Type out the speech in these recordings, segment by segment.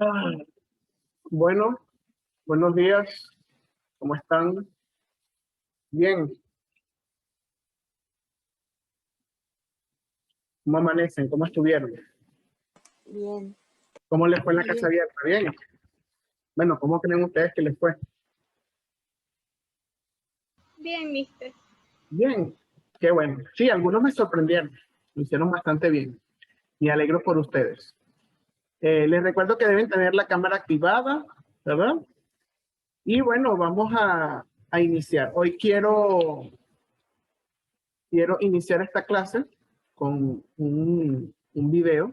Ah, Bueno, buenos días. ¿Cómo están? Bien. ¿Cómo amanecen? ¿Cómo estuvieron? Bien. ¿Cómo les fue en la casa Bien. abierta? Bien. Bueno, ¿cómo creen ustedes que les fue? Bien, mister. Bien. Qué bueno. Sí, algunos me sorprendieron. Lo hicieron bastante bien. Me alegro por ustedes. Les recuerdo que deben tener la cámara activada, ¿verdad? Y bueno, vamos a iniciar. Hoy quiero iniciar esta clase con un video.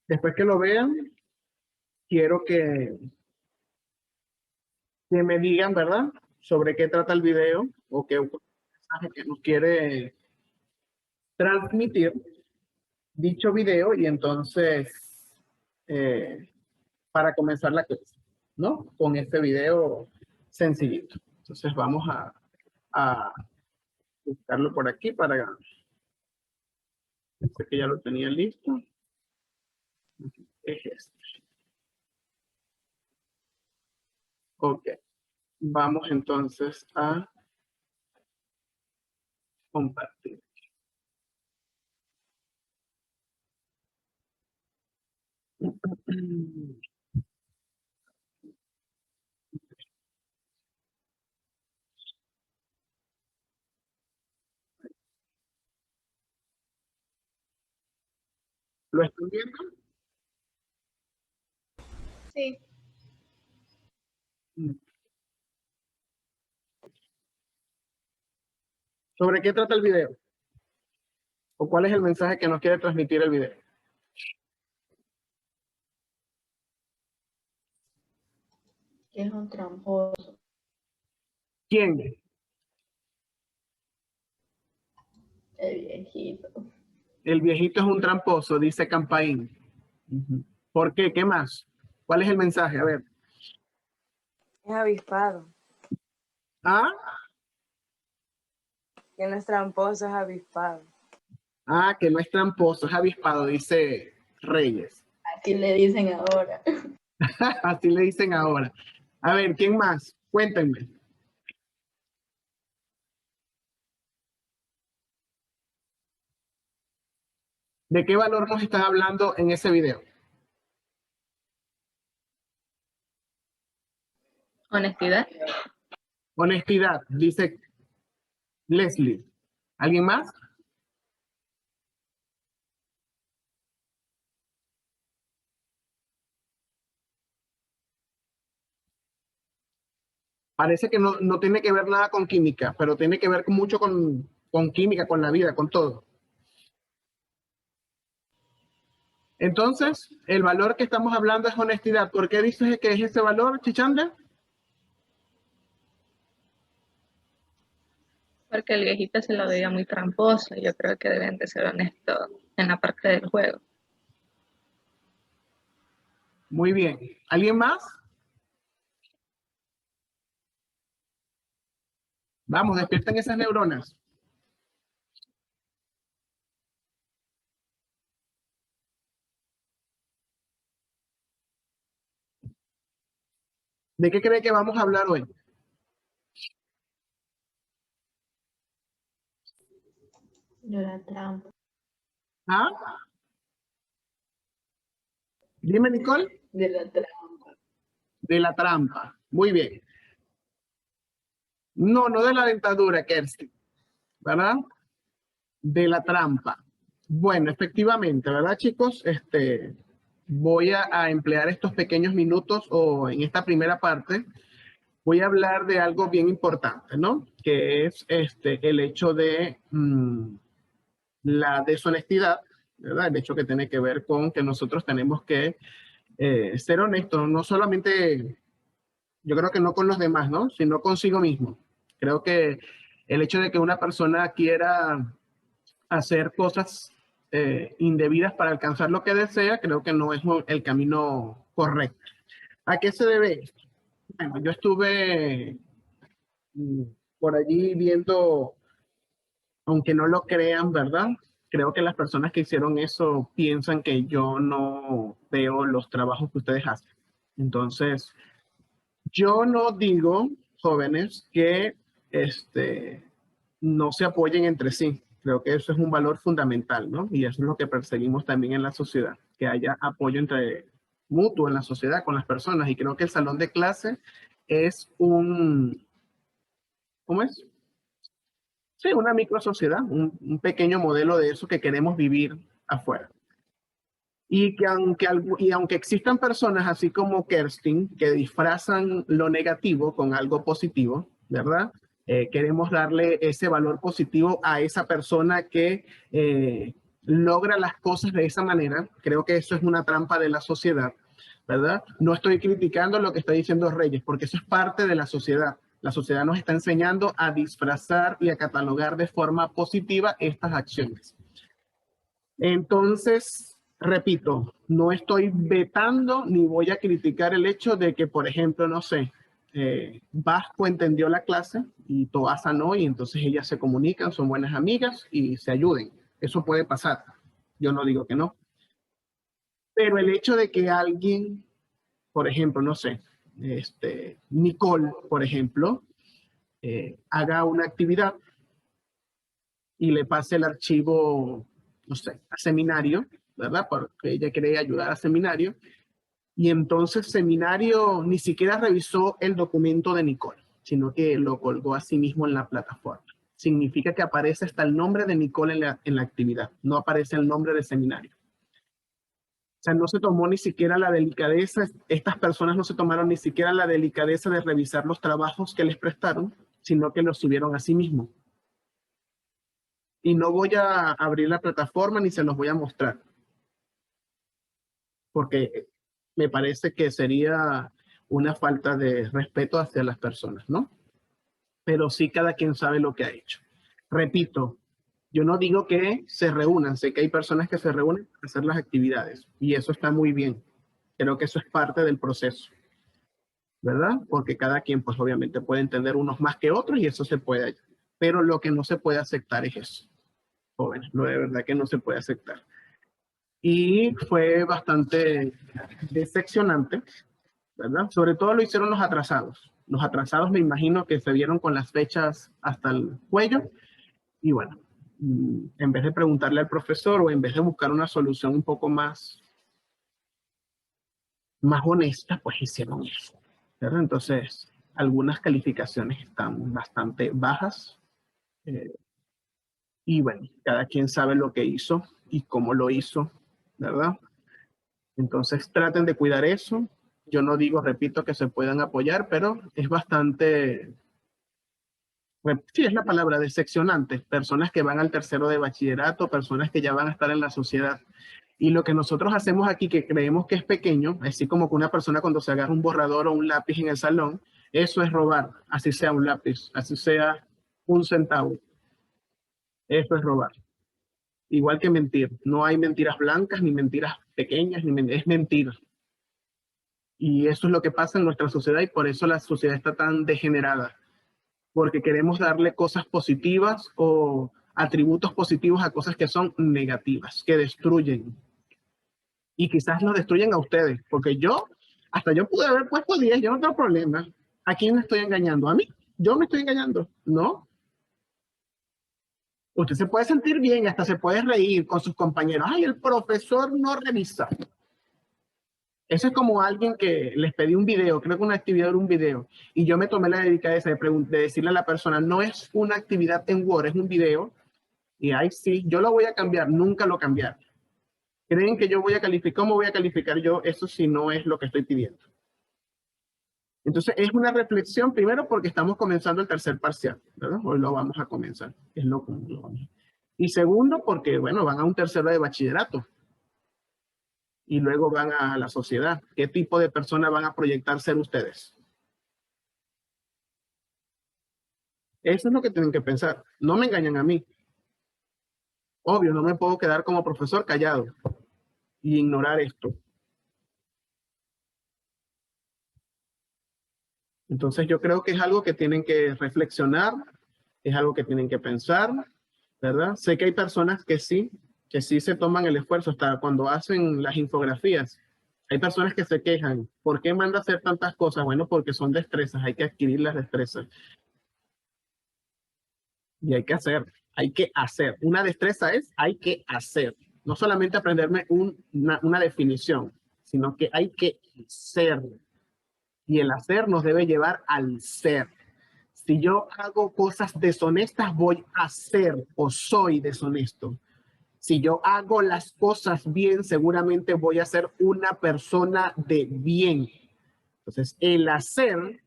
Después que lo vean, quiero que me digan, ¿verdad? Sobre qué trata el video o qué mensaje que nos quiere transmitir dicho video y entonces eh, para comenzar la clase, ¿no? Con este video sencillito. Entonces vamos a buscarlo por aquí para... Pensé que ya lo tenía listo. Es este. Ok. Vamos entonces a compartir. ¿Lo están viendo? Sí. ¿Sobre qué trata el video? ¿O cuál es el mensaje que nos quiere transmitir el video? Que es un tramposo. ¿Quién? El viejito. El viejito es un tramposo, dice Campaín. ¿Por qué? ¿Qué más? ¿Cuál es el mensaje? A ver. Es avispado. ¿Ah? Que no es tramposo, es avispado. Ah, que no es tramposo, es avispado, dice Reyes. Así le dicen ahora. Así le dicen ahora. A ver, ¿quién más? Cuéntenme. ¿De qué valor nos están hablando en ese video? Honestidad. Honestidad, dice Leslie. ¿Alguien más? Parece que no tiene que ver nada con química, pero tiene que ver mucho con química, con la vida, con todo. Entonces, el valor que estamos hablando es honestidad. ¿Por qué dices que es ese valor, Chichanda? Porque el viejito se lo veía muy tramposo. Yo creo que deben de ser honestos en la parte del juego. Muy bien. ¿Alguien más? Vamos, despierten esas neuronas. ¿De qué cree que vamos a hablar hoy? De la trampa. ¿Ah? Dime, Nicole. De la trampa. De la trampa. Muy bien. No de la dentadura, Kerstin. ¿Verdad? De la trampa. Bueno, efectivamente, ¿verdad, chicos? Voy a emplear estos pequeños minutos o en esta primera parte voy a hablar de algo bien importante, ¿no? Que es el hecho de la deshonestidad, ¿verdad? El hecho que tiene que ver con que nosotros tenemos que ser honestos, no solamente, yo creo que no con los demás, ¿no? Sino consigo mismo. Creo que el hecho de que una persona quiera hacer cosas indebidas para alcanzar lo que desea, creo que no es el camino correcto. ¿A qué se debe esto? Bueno, yo estuve por allí viendo, aunque no lo crean, ¿verdad? Creo que las personas que hicieron eso piensan que yo no veo los trabajos que ustedes hacen. Entonces, yo no digo, jóvenes, que no se apoyen entre sí. Creo que eso es un valor fundamental, ¿no? Y eso es lo que perseguimos también en la sociedad, que haya apoyo entre mutuo en la sociedad con las personas. Y creo que el salón de clase es ¿cómo es? Sí, una microsociedad, un pequeño modelo de eso que queremos vivir afuera. Y que aunque existan personas así como Kerstin que disfrazan lo negativo con algo positivo, ¿verdad? Queremos darle ese valor positivo a esa persona que logra las cosas de esa manera. Creo que eso es una trampa de la sociedad, ¿verdad? No estoy criticando lo que está diciendo Reyes, porque eso es parte de la sociedad. La sociedad nos está enseñando a disfrazar y a catalogar de forma positiva estas acciones. Entonces, repito, no estoy vetando ni voy a criticar el hecho de que, por ejemplo, no sé, Vasco entendió la clase y Toasa no, y entonces ellas se comunican, son buenas amigas y se ayuden. Eso puede pasar. Yo no digo que no. Pero el hecho de que alguien, por ejemplo, no sé, Nicole, por ejemplo, haga una actividad y le pase el archivo, no sé, a seminario, ¿verdad? Porque ella quiere ayudar a seminario. Y entonces seminario ni siquiera revisó el documento de Nicole, sino que lo colgó a sí mismo en la plataforma. Significa que aparece hasta el nombre de Nicole en la actividad, no aparece el nombre de seminario. O sea, no se tomó ni siquiera la delicadeza, estas personas no se tomaron ni siquiera la delicadeza de revisar los trabajos que les prestaron, sino que los subieron a sí mismo. Y no voy a abrir la plataforma ni se los voy a mostrar, porque me parece que sería una falta de respeto hacia las personas, ¿no? Pero sí cada quien sabe lo que ha hecho. Repito, yo no digo que se reúnan, sé que hay personas que se reúnen para hacer las actividades y eso está muy bien. Creo que eso es parte del proceso, ¿verdad? Porque cada quien pues obviamente puede entender unos más que otros y eso se puede, pero lo que no se puede aceptar es eso, jóvenes, lo de verdad que no se puede aceptar. Y fue bastante decepcionante, ¿verdad? Sobre todo lo hicieron los atrasados. Los atrasados me imagino que se vieron con las fechas hasta el cuello y bueno, en vez de preguntarle al profesor o en vez de buscar una solución un poco más honesta, pues hicieron eso, ¿verdad? Entonces, algunas calificaciones están bastante bajas y bueno, cada quien sabe lo que hizo y cómo lo hizo, ¿verdad? Entonces traten de cuidar eso. Yo no digo, repito, que se puedan apoyar, pero es bastante, sí es la palabra, decepcionante. Personas que van al tercero de bachillerato, personas que ya van a estar en la sociedad. Y lo que nosotros hacemos aquí, que creemos que es pequeño, así como que una persona cuando se agarra un borrador o un lápiz en el salón, eso es robar, así sea un lápiz, así sea un centavo. Eso es robar. Igual que mentir. No hay mentiras blancas, ni mentiras pequeñas, es mentira. Y eso es lo que pasa en nuestra sociedad y por eso la sociedad está tan degenerada. Porque queremos darle cosas positivas o atributos positivos a cosas que son negativas, que destruyen. Y quizás los destruyen a ustedes. Porque hasta yo pude haber puesto 10, yo no tengo problema. ¿A quién me estoy engañando? ¿A mí? Yo me estoy engañando. No. Usted se puede sentir bien, hasta se puede reír con sus compañeros. Ay, el profesor no revisa. Eso es como alguien que les pedí un video, creo que una actividad era un video, y yo me tomé la delicadeza de decirle a la persona, no es una actividad en Word, es un video, y ahí sí, yo lo voy a cambiar, nunca lo cambiar. ¿Creen que yo voy a calificar? ¿Cómo voy a calificar yo? Eso sí no es lo que estoy pidiendo. Entonces, es una reflexión, primero porque estamos comenzando el tercer parcial, ¿verdad? Hoy lo vamos a comenzar, es lo vamos. Y segundo, porque, bueno, van a un tercero de bachillerato. Y luego van a la sociedad. ¿Qué tipo de personas van a proyectar ser ustedes? Eso es lo que tienen que pensar. No me engañan a mí. Obvio, no me puedo quedar como profesor callado y ignorar esto. Entonces yo creo que es algo que tienen que reflexionar, es algo que tienen que pensar, ¿verdad? Sé que hay personas que sí se toman el esfuerzo hasta cuando hacen las infografías. Hay personas que se quejan. ¿Por qué manda a hacer tantas cosas? Bueno, porque son destrezas. Hay que adquirir las destrezas. Y hay que hacer. Hay que hacer. Una destreza es hay que hacer. No solamente aprenderme una definición, sino que hay que ser. Y el hacer nos debe llevar al ser. Si yo hago cosas deshonestas, voy a ser o soy deshonesto. Si yo hago las cosas bien, seguramente voy a ser una persona de bien. Entonces, el hacer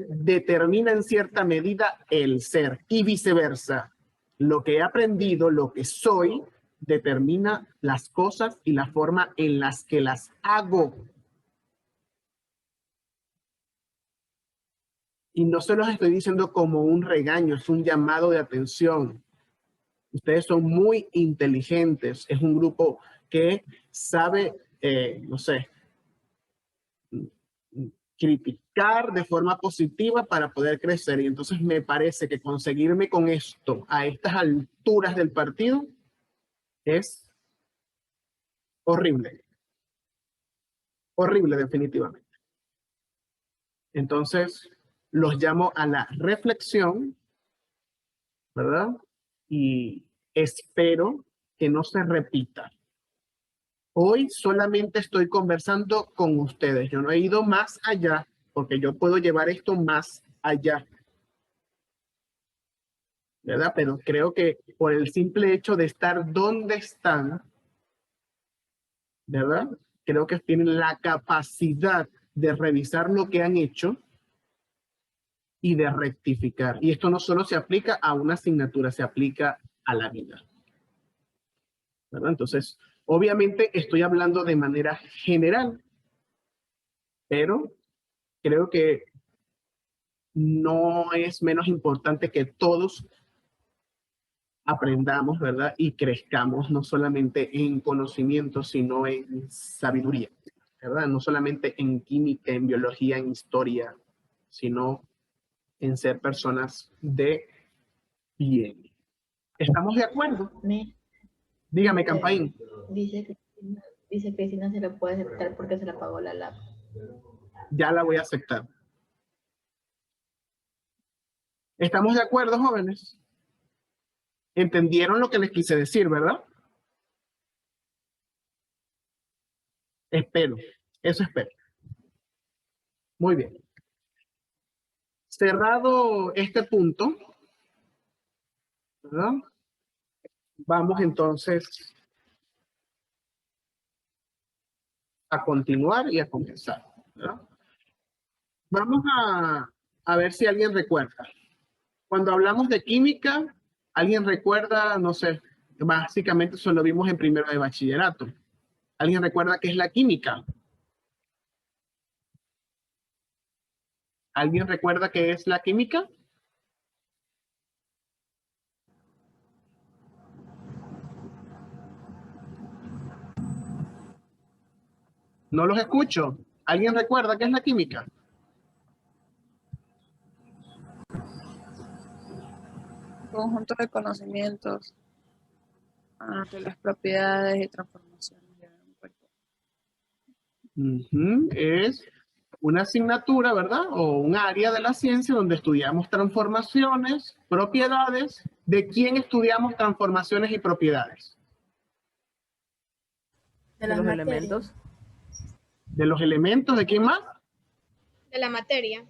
determina en cierta medida el ser y viceversa. Lo que he aprendido, lo que soy, determina las cosas y la forma en las que las hago. Y no se los estoy diciendo como un regaño, es un llamado de atención. Ustedes son muy inteligentes. Es un grupo que sabe, no sé, criticar de forma positiva para poder crecer. Y entonces me parece que conseguirme con esto a estas alturas del partido es horrible. Horrible, definitivamente. Entonces, los llamo a la reflexión, ¿verdad? Y espero que no se repita. Hoy solamente estoy conversando con ustedes. Yo no he ido más allá porque yo puedo llevar esto más allá, ¿verdad? Pero creo que por el simple hecho de estar donde están, ¿verdad? Creo que tienen la capacidad de revisar lo que han hecho y de rectificar. Y esto no solo se aplica a una asignatura, se aplica a la vida, ¿verdad? Entonces, obviamente estoy hablando de manera general, pero creo que no es menos importante que todos aprendamos, ¿verdad? Y crezcamos no solamente en conocimiento, sino en sabiduría, ¿verdad? No solamente en química, en biología, en historia, sino en ser personas de bien. ¿Estamos de acuerdo? Dígame, Campaín. Dice Cristina se la puede aceptar porque se la pagó la lap. Ya la voy a aceptar. ¿Estamos de acuerdo, jóvenes? ¿Entendieron lo que les quise decir, verdad? Espero. Eso espero. Muy bien. Cerrado este punto, ¿verdad? Vamos entonces a continuar y a comenzar, ¿verdad? Vamos a ver si alguien recuerda. Cuando hablamos de química, ¿alguien recuerda? No sé, básicamente eso lo vimos en primero de bachillerato. ¿Alguien recuerda qué es la química? ¿Alguien recuerda qué es la química? No los escucho. ¿Alguien recuerda qué es la química? Conjunto de conocimientos de las propiedades y transformaciones de un cuerpo. Es una asignatura, ¿verdad? O un área de la ciencia donde estudiamos transformaciones, propiedades. ¿De quién estudiamos transformaciones y propiedades? De los elementos. ¿De los elementos? ¿De quién más? De la materia.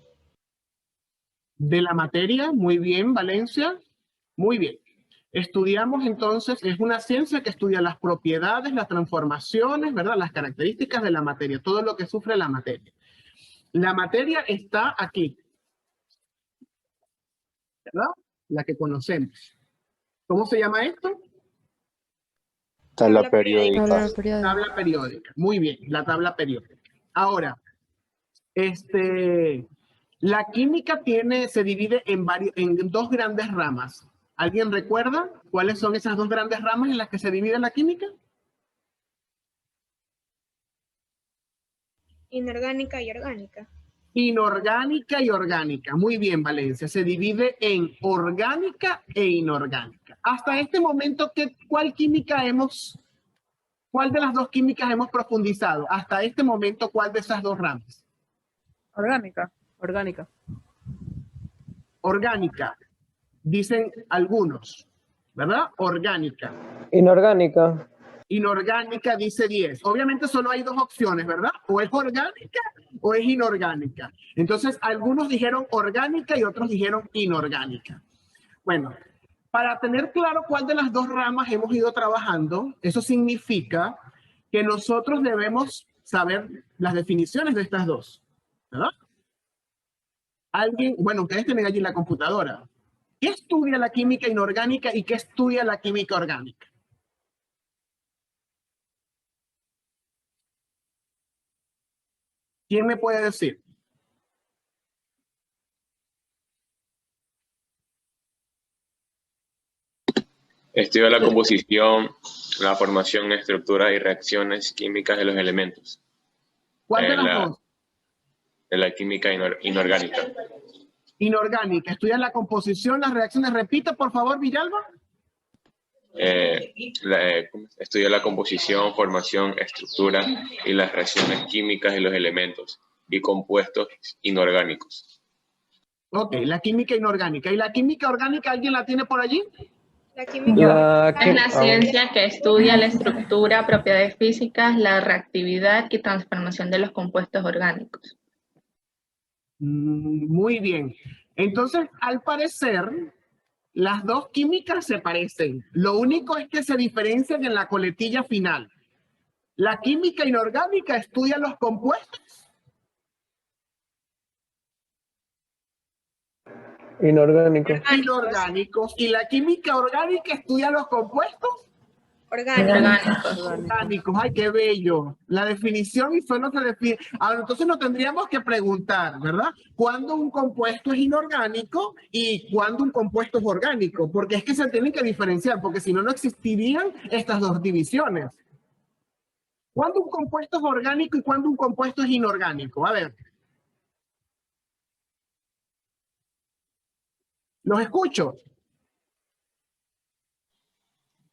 De la materia. Muy bien, Valencia. Muy bien. Estudiamos entonces, es una ciencia que estudia las propiedades, las transformaciones, ¿verdad? Las características de la materia, todo lo que sufre la materia. La materia está aquí, ¿verdad? La que conocemos. ¿Cómo se llama esto? Tabla periódica. Tabla periódica. Muy bien, la tabla periódica. Ahora, la química se divide en dos grandes ramas. ¿Alguien recuerda cuáles son esas dos grandes ramas en las que se divide la química? Inorgánica y orgánica. Inorgánica y orgánica. Muy bien, Valencia. Se divide en orgánica e inorgánica. Hasta este momento, ¿cuál ¿Cuál de las dos químicas hemos profundizado? Hasta este momento, ¿cuál de esas dos ramas? Orgánica. Orgánica. Orgánica, dicen algunos, ¿verdad? Orgánica. Inorgánica. Inorgánica dice 10. Obviamente solo hay dos opciones, ¿verdad? O es orgánica o es inorgánica. Entonces, algunos dijeron orgánica y otros dijeron inorgánica. Bueno, para tener claro cuál de las dos ramas hemos ido trabajando, eso significa que nosotros debemos saber las definiciones de estas dos, ¿verdad? Alguien, bueno, ustedes tienen allí la computadora. ¿Qué estudia la química inorgánica y qué estudia la química orgánica? ¿Quién me puede decir? Estudia la composición, la formación, estructura y reacciones químicas de los elementos. ¿Cuál de las dos? De la química inorgánica. Inorgánica. Estudia la composición, las reacciones. Repite, por favor, Villalba. Estudia la composición, formación, estructura y las reacciones químicas de los elementos y compuestos inorgánicos. Ok, la química inorgánica. ¿Y la química orgánica alguien la tiene por allí? La química. Es la ciencia que estudia la estructura, propiedades físicas, la reactividad y transformación de los compuestos orgánicos. Muy bien. Entonces, al parecer, las dos químicas se parecen. Lo único es que se diferencian en la coletilla final. La química inorgánica estudia los compuestos. Inorgánicos. Inorgánicos. Y la química orgánica estudia los compuestos Orgánicos. orgánicos. Ay, qué bello. La definición y solo se define. Ahora, entonces nos tendríamos que preguntar, ¿verdad? ¿Cuándo un compuesto es inorgánico y cuándo un compuesto es orgánico? Porque es que se tienen que diferenciar, porque si no, no existirían estas dos divisiones. ¿Cuándo un compuesto es orgánico y cuándo un compuesto es inorgánico? A ver. Los escucho.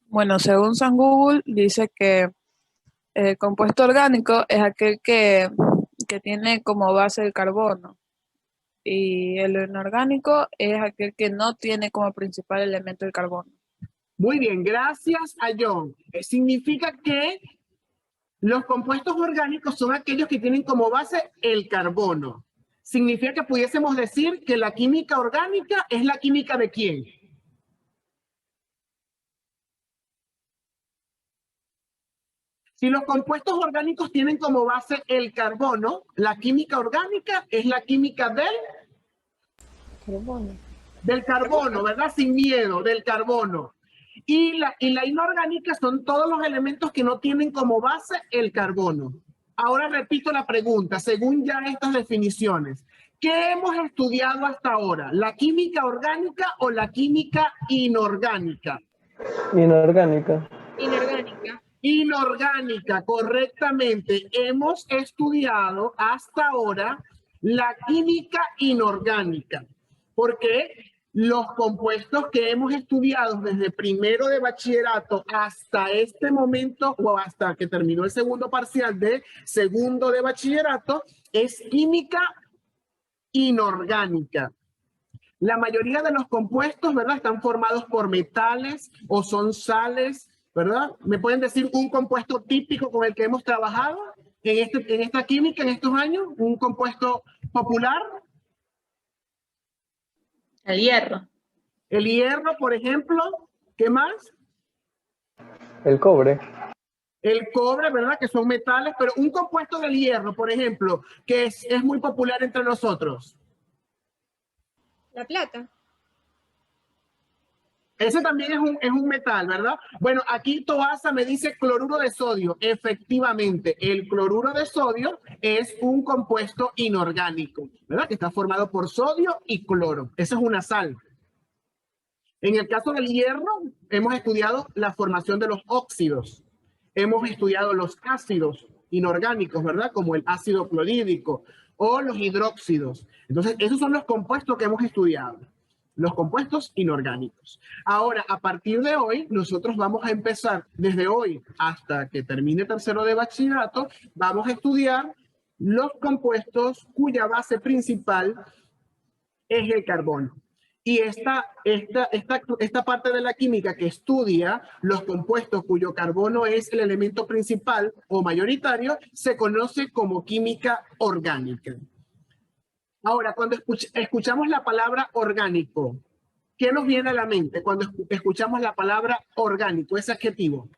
Bueno, según San Google, dice que el compuesto orgánico es aquel que tiene como base el carbono. Y el inorgánico es aquel que no tiene como principal elemento el carbono. Muy bien, gracias a John. Significa que los compuestos orgánicos son aquellos que tienen como base el carbono. Significa que pudiésemos decir que la química orgánica es la química de ¿quién? Si los compuestos orgánicos tienen como base el carbono, la química orgánica es la química del carbono, ¿verdad? Sin miedo, del carbono. Y la inorgánica son todos los elementos que no tienen como base el carbono. Ahora repito la pregunta, según ya estas definiciones. ¿Qué hemos estudiado hasta ahora? ¿La química orgánica o la química inorgánica? Inorgánica. Inorgánica. Inorgánica, correctamente. Hemos estudiado hasta ahora la química inorgánica, porque los compuestos que hemos estudiado desde primero de bachillerato hasta este momento o hasta que terminó el segundo parcial de segundo de bachillerato es química inorgánica. La mayoría de los compuestos, ¿verdad?, están formados por metales o son sales, ¿verdad? ¿Me pueden decir un compuesto típico con el que hemos trabajado en esta química en estos años? ¿Un compuesto popular? El hierro. El hierro, por ejemplo. ¿Qué más? El cobre. El cobre, ¿verdad? Que son metales, pero un compuesto del hierro, por ejemplo, que es muy popular entre nosotros. La plata. Ese también es un metal, ¿verdad? Bueno, aquí Toasa me dice cloruro de sodio. Efectivamente, el cloruro de sodio es un compuesto inorgánico, ¿verdad? Que está formado por sodio y cloro. Esa es una sal. En el caso del hierro, hemos estudiado la formación de los óxidos. Hemos estudiado los ácidos inorgánicos, ¿verdad? Como el ácido clorhídrico o los hidróxidos. Entonces, esos son los compuestos que hemos estudiado. los compuestos inorgánicos. Ahora, a partir de hoy, nosotros vamos a empezar, desde hoy hasta que termine tercero de bachillerato, vamos a estudiar los compuestos cuya base principal es el carbono. Y esta parte de la química que estudia los compuestos cuyo carbono es el elemento principal o mayoritario, se conoce como química orgánica. Ahora, cuando escuchamos la palabra orgánico, ¿qué nos viene a la mente cuando escuchamos la palabra orgánico, ese adjetivo?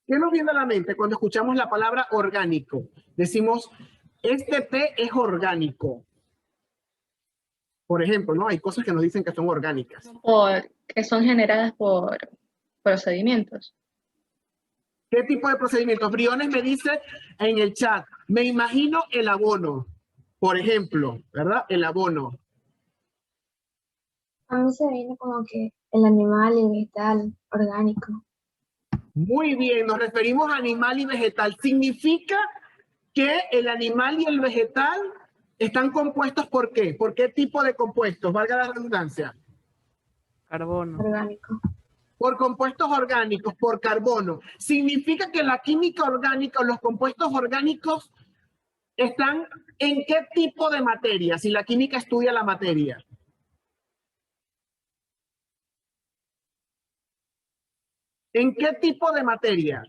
¿Qué nos viene a la mente cuando escuchamos la palabra orgánico? Decimos, este té es orgánico. Por ejemplo, ¿no? Hay cosas que nos dicen que son orgánicas. Que son generadas por procedimientos. ¿Qué tipo de procedimientos? Briones me dice en el chat, me imagino el abono, por ejemplo, ¿verdad? El abono. A mí se viene como que el animal y el vegetal orgánico. Muy bien, nos referimos a animal y vegetal. Significa que el animal y el vegetal están compuestos ¿por qué? ¿Por qué tipo de compuestos? Valga la redundancia. Carbono. Orgánico. Por compuestos orgánicos, por carbono. Significa que la química orgánica o los compuestos orgánicos están en qué tipo de materia, si la química estudia la materia. ¿En qué tipo de materia?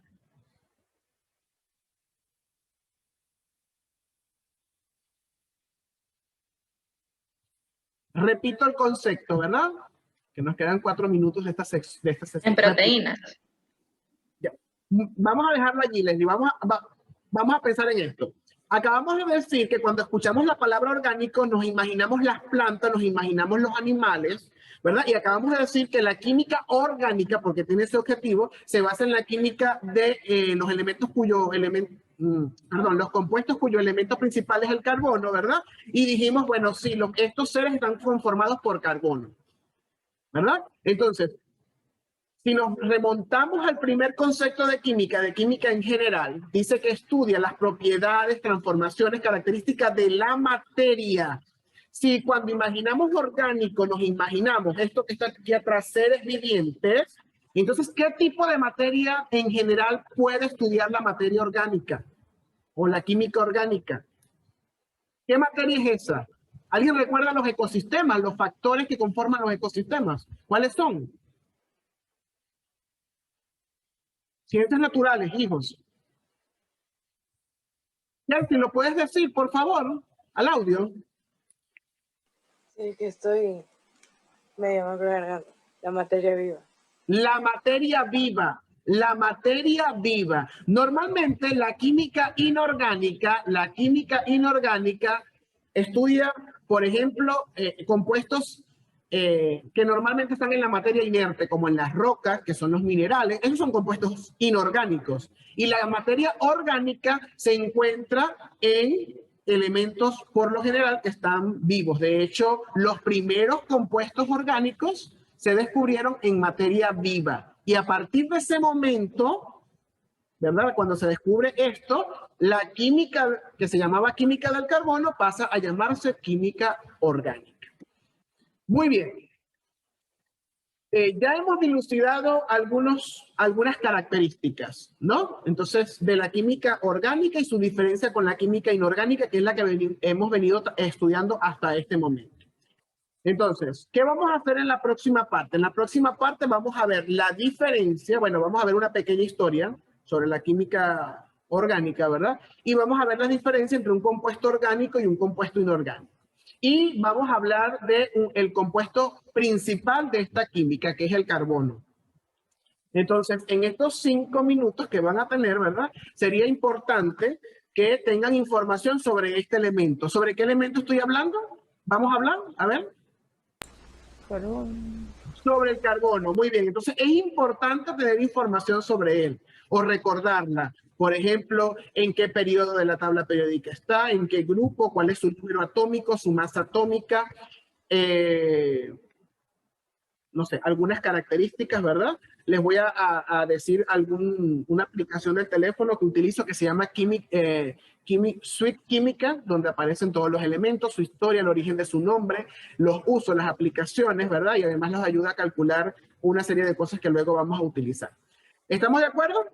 Repito el concepto, ¿verdad? Que nos quedan 4 minutos de esta sesión. En proteínas. Ya. Vamos a dejarlo allí, Leslie. Vamos a pensar en esto. Acabamos de decir que cuando escuchamos la palabra orgánico nos imaginamos las plantas, nos imaginamos los animales, ¿verdad? Y acabamos de decir que la química orgánica, porque tiene ese objetivo, se basa en la química de los elementos los compuestos cuyo elemento principal es el carbono, ¿verdad? Y dijimos, bueno, sí, estos seres están conformados por carbono, ¿verdad? Entonces, si nos remontamos al primer concepto de química en general, dice que estudia las propiedades, transformaciones, características de la materia. Si cuando imaginamos orgánico nos imaginamos esto que está aquí atrás, seres vivientes, entonces, ¿qué tipo de materia en general puede estudiar la materia orgánica o la química orgánica? ¿Qué materia es esa? ¿Alguien recuerda los ecosistemas, los factores que conforman los ecosistemas? ¿Cuáles son? Ciencias naturales, hijos. Si lo puedes decir, por favor, al audio. Sí, que estoy medio mal garganta. La materia viva. La materia viva. La materia viva. Normalmente la química inorgánica estudia, por ejemplo, compuestos que normalmente están en la materia inerte, como en las rocas, que son los minerales. Esos son compuestos inorgánicos. Y la materia orgánica se encuentra en elementos, por lo general, que están vivos. De hecho, los primeros compuestos orgánicos se descubrieron en materia viva. Y a partir de ese momento, ¿verdad? Cuando se descubre esto, la química que se llamaba química del carbono pasa a llamarse química orgánica. Muy bien. Ya hemos dilucidado algunas características, ¿no? Entonces, de la química orgánica y su diferencia con la química inorgánica, que es la que hemos venido estudiando hasta este momento. Entonces, ¿qué vamos a hacer en la próxima parte? En la próxima parte vamos a ver la diferencia, bueno, vamos a ver una pequeña historia sobre la química orgánica, ¿verdad? Y vamos a ver la diferencia entre un compuesto orgánico y un compuesto inorgánico. Y vamos a hablar del compuesto principal de esta química, que es el carbono. Entonces, en estos 5 minutos que van a tener, ¿verdad? Sería importante que tengan información sobre este elemento. ¿Sobre qué elemento estoy hablando? Vamos a hablar, a ver. Carbono. Sobre el carbono, muy bien. Entonces, es importante tener información sobre él o recordarla. Por ejemplo, en qué periodo de la tabla periódica está, en qué grupo, cuál es su número atómico, su masa atómica, no sé, algunas características, ¿verdad? les voy a decir una aplicación del teléfono que utilizo que se llama Suite Química, donde aparecen todos los elementos, su historia, el origen de su nombre, los usos, las aplicaciones, ¿verdad? Y además nos ayuda a calcular una serie de cosas que luego vamos a utilizar. ¿Estamos de acuerdo?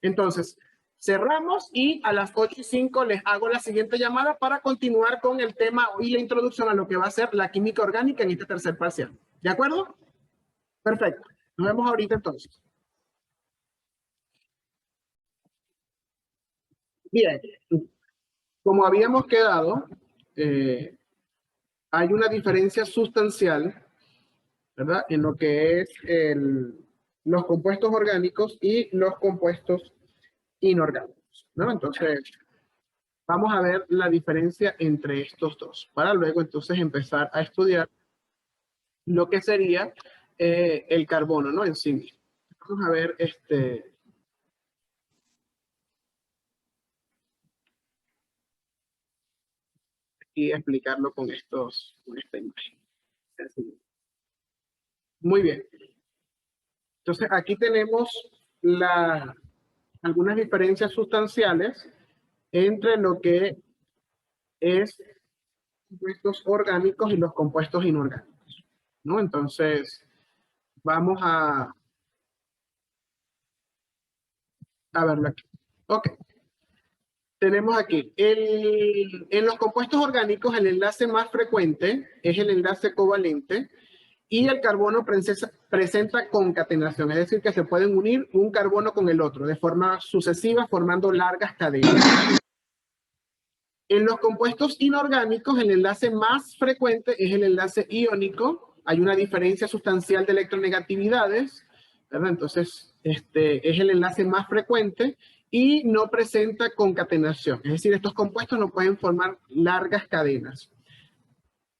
Entonces, cerramos y a las 8:05 les hago la siguiente llamada para continuar con el tema y la introducción a lo que va a ser la química orgánica en este tercer parcial. ¿De acuerdo? Perfecto. Nos vemos ahorita entonces. Bien, como habíamos quedado, hay una diferencia sustancial, ¿verdad? En lo que es los compuestos orgánicos y los compuestos inorgánicos, ¿no? Entonces, vamos a ver la diferencia entre estos dos, para luego entonces empezar a estudiar lo que sería el carbono, ¿no? En sí mismo. Vamos a ver y explicarlo con esta imagen. Muy bien. Entonces, aquí tenemos algunas diferencias sustanciales entre lo que es compuestos orgánicos y los compuestos inorgánicos, ¿no? Entonces, vamos a verlo aquí. Ok. Tenemos aquí, en los compuestos orgánicos, el enlace más frecuente es el enlace covalente y el carbono presenta concatenación, es decir, que se pueden unir un carbono con el otro de forma sucesiva, formando largas cadenas. En los compuestos inorgánicos, el enlace más frecuente es el enlace iónico. Hay una diferencia sustancial de electronegatividades, ¿verdad? Entonces, es el enlace más frecuente y no presenta concatenación. Es decir, estos compuestos no pueden formar largas cadenas.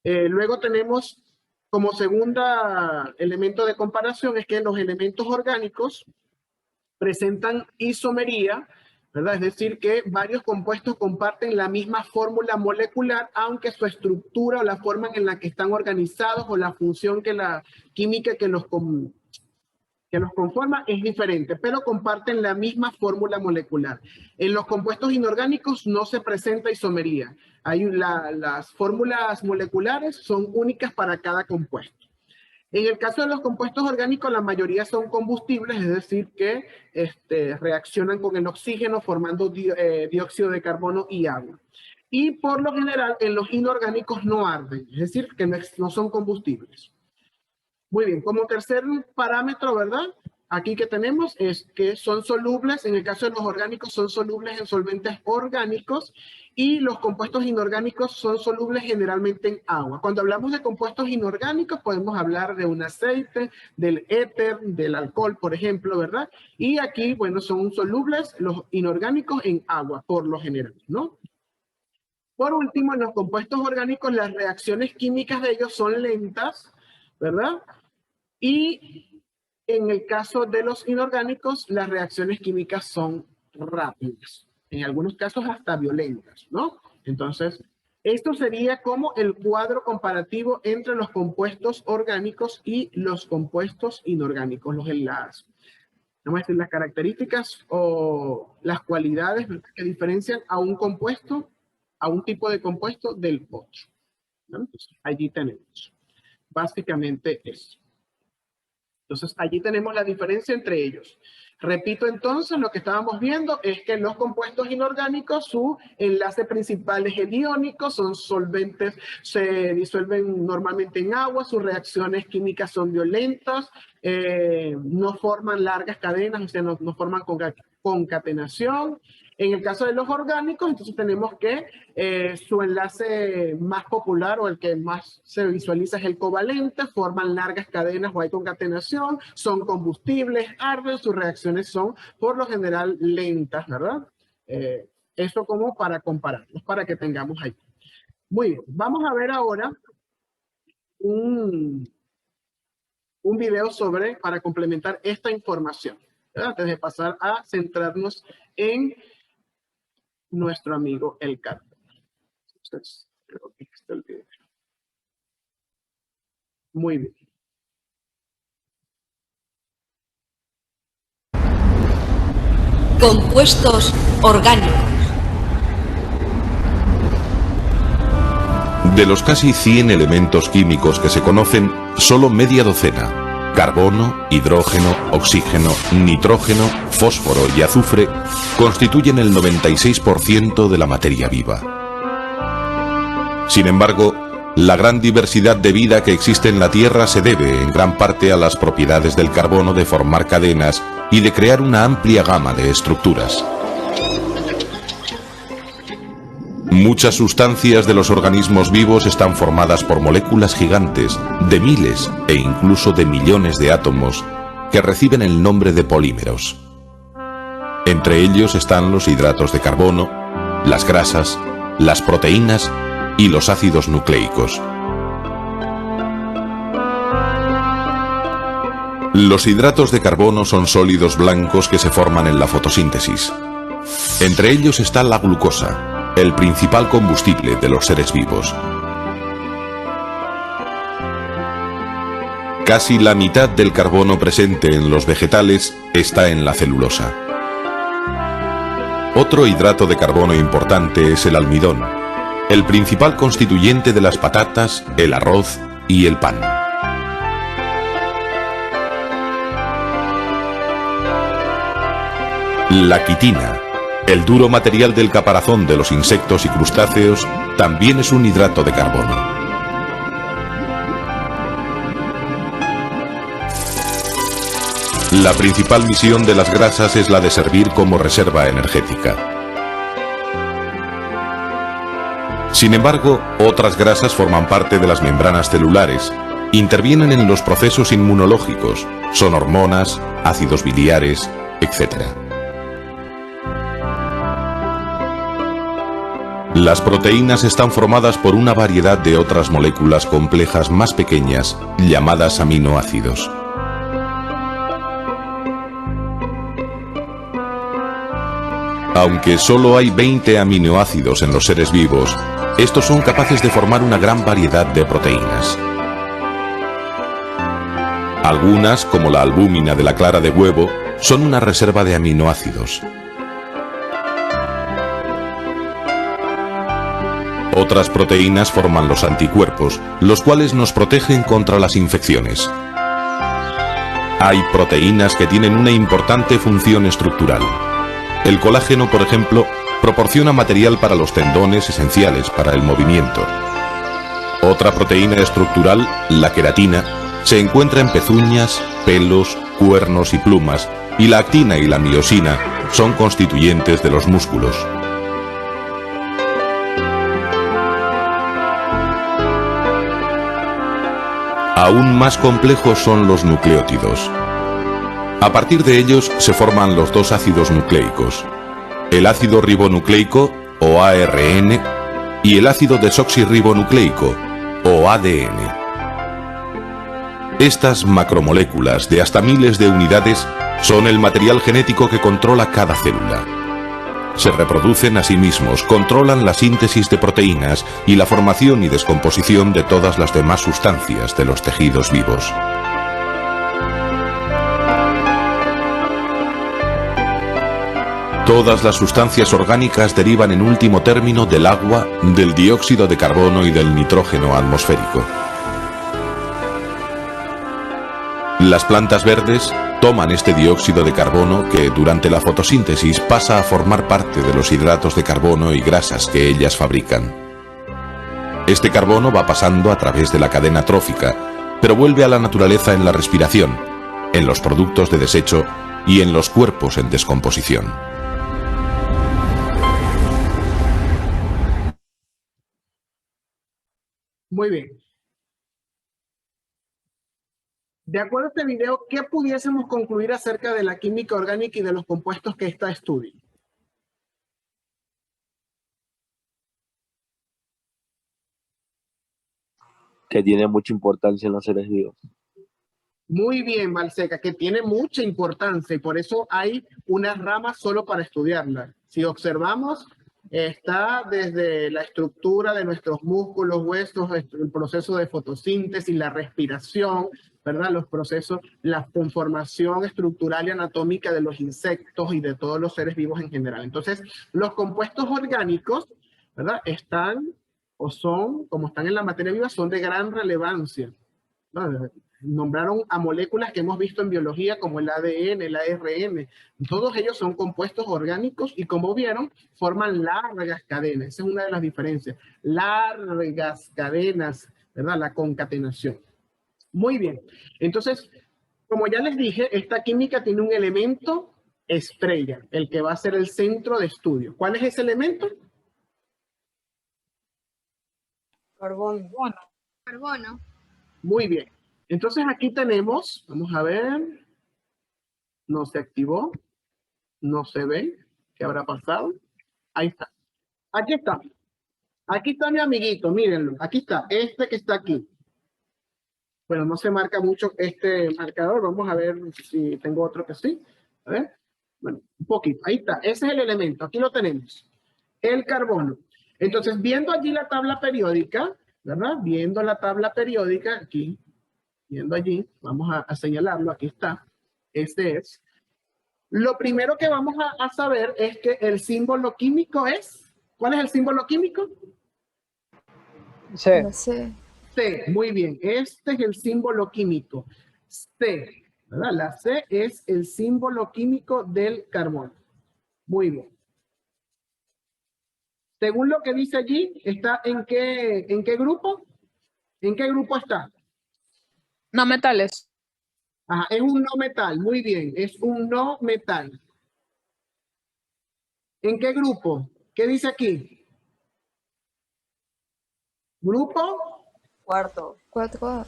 Luego tenemos como segunda elemento de comparación es que los elementos orgánicos presentan isomería, ¿verdad? Es decir, que varios compuestos comparten la misma fórmula molecular, aunque su estructura o la forma en la que están organizados o la función que la química que los conforma es diferente, pero comparten la misma fórmula molecular. En los compuestos inorgánicos no se presenta isomería. Las fórmulas moleculares son únicas para cada compuesto. En el caso de los compuestos orgánicos, la mayoría son combustibles, es decir, que reaccionan con el oxígeno formando dióxido de carbono y agua. Y por lo general, en los inorgánicos no arden, es decir, que no son combustibles. Muy bien, como tercer parámetro, ¿verdad? Aquí que tenemos es que son solubles, en el caso de los orgánicos, son solubles en solventes orgánicos y los compuestos inorgánicos son solubles generalmente en agua. Cuando hablamos de compuestos inorgánicos, podemos hablar de un aceite, del éter, del alcohol, por ejemplo, ¿verdad? Y aquí, bueno, son solubles los inorgánicos en agua, por lo general, ¿no? Por último, en los compuestos orgánicos, las reacciones químicas de ellos son lentas, ¿verdad? Y en el caso de los inorgánicos, las reacciones químicas son rápidas. En algunos casos hasta violentas, ¿no? Entonces, esto sería como el cuadro comparativo entre los compuestos orgánicos y los compuestos inorgánicos. Vamos a decir, las características o las cualidades que diferencian a un compuesto, a un tipo de compuesto del otro, ¿no? Entonces, allí tenemos básicamente eso. Entonces, allí tenemos la diferencia entre ellos. Repito entonces, lo que estábamos viendo es que los compuestos inorgánicos, su enlace principal es el iónico, son solventes, se disuelven normalmente en agua, sus reacciones químicas son violentas, no forman largas cadenas, o sea, no forman concatenación. En el caso de los orgánicos, entonces tenemos que su enlace más popular o el que más se visualiza es el covalente, forman largas cadenas o hay concatenación, son combustibles, arden, sus reacciones son por lo general lentas, ¿verdad? Eso como para compararlos, para que tengamos ahí. Muy bien, vamos a ver ahora un video para complementar esta información, ¿verdad? Antes de pasar a centrarnos en nuestro amigo el carbono. Entonces, creo que está el video. Muy bien. Compuestos orgánicos. De los casi 100 elementos químicos que se conocen, solo media docena, carbono, hidrógeno, oxígeno, nitrógeno, fósforo y azufre, constituyen el 96% de la materia viva. Sin embargo, la gran diversidad de vida que existe en la Tierra se debe en gran parte a las propiedades del carbono de formar cadenas y de crear una amplia gama de estructuras. Muchas sustancias de los organismos vivos están formadas por moléculas gigantes de miles e incluso de millones de átomos que reciben el nombre de polímeros. Entre ellos están los hidratos de carbono, las grasas, las proteínas y los ácidos nucleicos. Los hidratos de carbono son sólidos blancos que se forman en la fotosíntesis. Entre ellos está la glucosa, el principal combustible de los seres vivos. Casi la mitad del carbono presente en los vegetales está en la celulosa. Otro hidrato de carbono importante es el almidón, el principal constituyente de las patatas, el arroz y el pan. La quitina, el duro material del caparazón de los insectos y crustáceos, también es un hidrato de carbono. La principal misión de las grasas es la de servir como reserva energética. Sin embargo, otras grasas forman parte de las membranas celulares, intervienen en los procesos inmunológicos, son hormonas, ácidos biliares, etc. Las proteínas están formadas por una variedad de otras moléculas complejas más pequeñas, llamadas aminoácidos. Aunque solo hay 20 aminoácidos en los seres vivos, estos son capaces de formar una gran variedad de proteínas. Algunas, como la albúmina de la clara de huevo, son una reserva de aminoácidos. Otras proteínas forman los anticuerpos, los cuales nos protegen contra las infecciones. Hay proteínas que tienen una importante función estructural. El colágeno, por ejemplo, proporciona material para los tendones esenciales para el movimiento. Otra proteína estructural, la queratina, se encuentra en pezuñas, pelos, cuernos y plumas, y la actina y la miosina son constituyentes de los músculos. Aún más complejos son los nucleótidos. A partir de ellos se forman los dos ácidos nucleicos, el ácido ribonucleico, o ARN, y el ácido desoxirribonucleico, o ADN. Estas macromoléculas de hasta miles de unidades son el material genético que controla cada célula. Se reproducen a sí mismos, controlan la síntesis de proteínas y la formación y descomposición de todas las demás sustancias de los tejidos vivos. Todas las sustancias orgánicas derivan en último término del agua, del dióxido de carbono y del nitrógeno atmosférico. Las plantas verdes toman este dióxido de carbono que durante la fotosíntesis pasa a formar parte de los hidratos de carbono y grasas que ellas fabrican. Este carbono va pasando a través de la cadena trófica, pero vuelve a la naturaleza en la respiración, en los productos de desecho y en los cuerpos en descomposición. Muy bien. De acuerdo a este video, ¿qué pudiésemos concluir acerca de la química orgánica y de los compuestos que esta estudia? Que tiene mucha importancia en los seres vivos. Muy bien, Valseca, que tiene mucha importancia y por eso hay unas ramas solo para estudiarla. Si observamos, Está desde la estructura de nuestros músculos, huesos, el proceso de fotosíntesis, la respiración, ¿verdad? Los procesos, la conformación estructural y anatómica de los insectos y de todos los seres vivos en general. Entonces, los compuestos orgánicos, ¿verdad? Están o son, como están en la materia viva, son de gran relevancia, ¿no? Nombraron a moléculas que hemos visto en biología como el ADN, el ARN. Todos ellos son compuestos orgánicos y como vieron, forman largas cadenas. Esa es una de las diferencias. Largas cadenas, ¿verdad? La concatenación. Muy bien. Entonces, como ya les dije, esta química tiene un elemento estrella, el que va a ser el centro de estudio. ¿Cuál es ese elemento? Carbono. Carbono. Muy bien. Entonces aquí tenemos, vamos a ver, no se activó, no se ve, ¿qué habrá pasado? Ahí está. Aquí está. Aquí está mi amiguito, mírenlo. Aquí está, este que está aquí. Bueno, no se marca mucho este marcador. Vamos a ver si tengo otro que sí. A ver. Bueno, un poquito. Ahí está. Ese es el elemento. Aquí lo tenemos. El carbono. Entonces, viendo allí la tabla periódica, ¿verdad? Viendo la tabla periódica, aquí, viendo allí, vamos a señalarlo. Aquí está. Este es. Lo primero que vamos a saber es que el símbolo químico es... ¿Cuál es el símbolo químico? C. C, muy bien. Este es el símbolo químico. C, ¿verdad? La C es el símbolo químico del carbono. Muy bien. Según lo que dice allí, ¿está en qué grupo? ¿En qué grupo está? No metales. Ajá, es un no metal. Muy bien, es un no metal. ¿En qué grupo? ¿Qué dice aquí? ¿Grupo? Cuarto. Cuatro.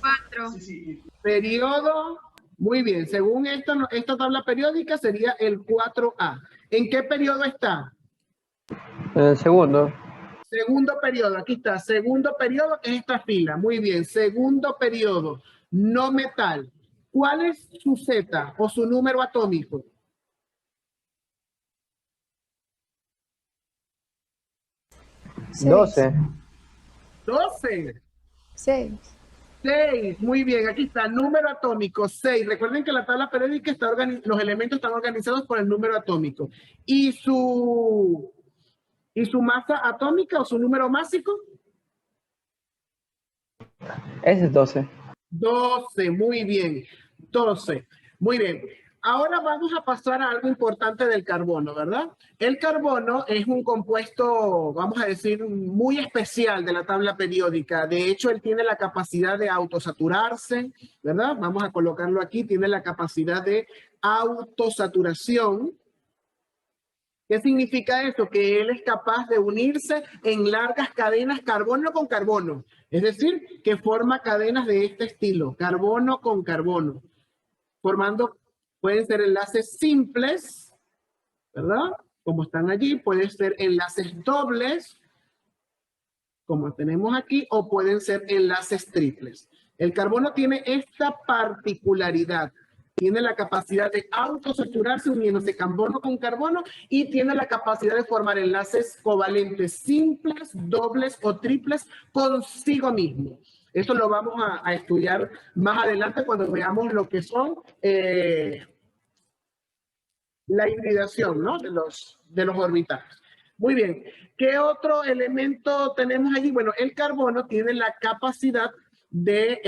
Periodo, muy bien, según esta tabla periódica sería el 4A. ¿En qué periodo está? En el segundo. Segundo periodo, aquí está, segundo periodo es esta fila, muy bien, segundo periodo, no metal. ¿Cuál es su Z o su número atómico? Seis. 12. 12. 6. 6, muy bien, aquí está, número atómico 6. Recuerden que la tabla periódica está los elementos están organizados por el número atómico. ¿Y su masa atómica o su número másico? Ese es 12. 12, muy bien. 12, muy bien. Ahora vamos a pasar a algo importante del carbono, ¿verdad? El carbono es un compuesto, vamos a decir, muy especial de la tabla periódica. De hecho, él tiene la capacidad de autosaturarse, ¿verdad? Vamos a colocarlo aquí. Tiene la capacidad de autosaturación. ¿Qué significa eso? Que él es capaz de unirse en largas cadenas carbono con carbono. Es decir, que forma cadenas de este estilo, carbono con carbono. Formando, pueden ser enlaces simples, ¿verdad? Como están allí, pueden ser enlaces dobles, como tenemos aquí, o pueden ser enlaces triples. El carbono tiene esta particularidad. Tiene la capacidad de autosaturarse uniéndose carbono con carbono y tiene la capacidad de formar enlaces covalentes simples, dobles o triples consigo mismo. Esto lo vamos a estudiar más adelante cuando veamos lo que son la hibridación, ¿no? de los orbitales. Muy bien. ¿Qué otro elemento tenemos allí? Bueno, el carbono tiene la capacidad de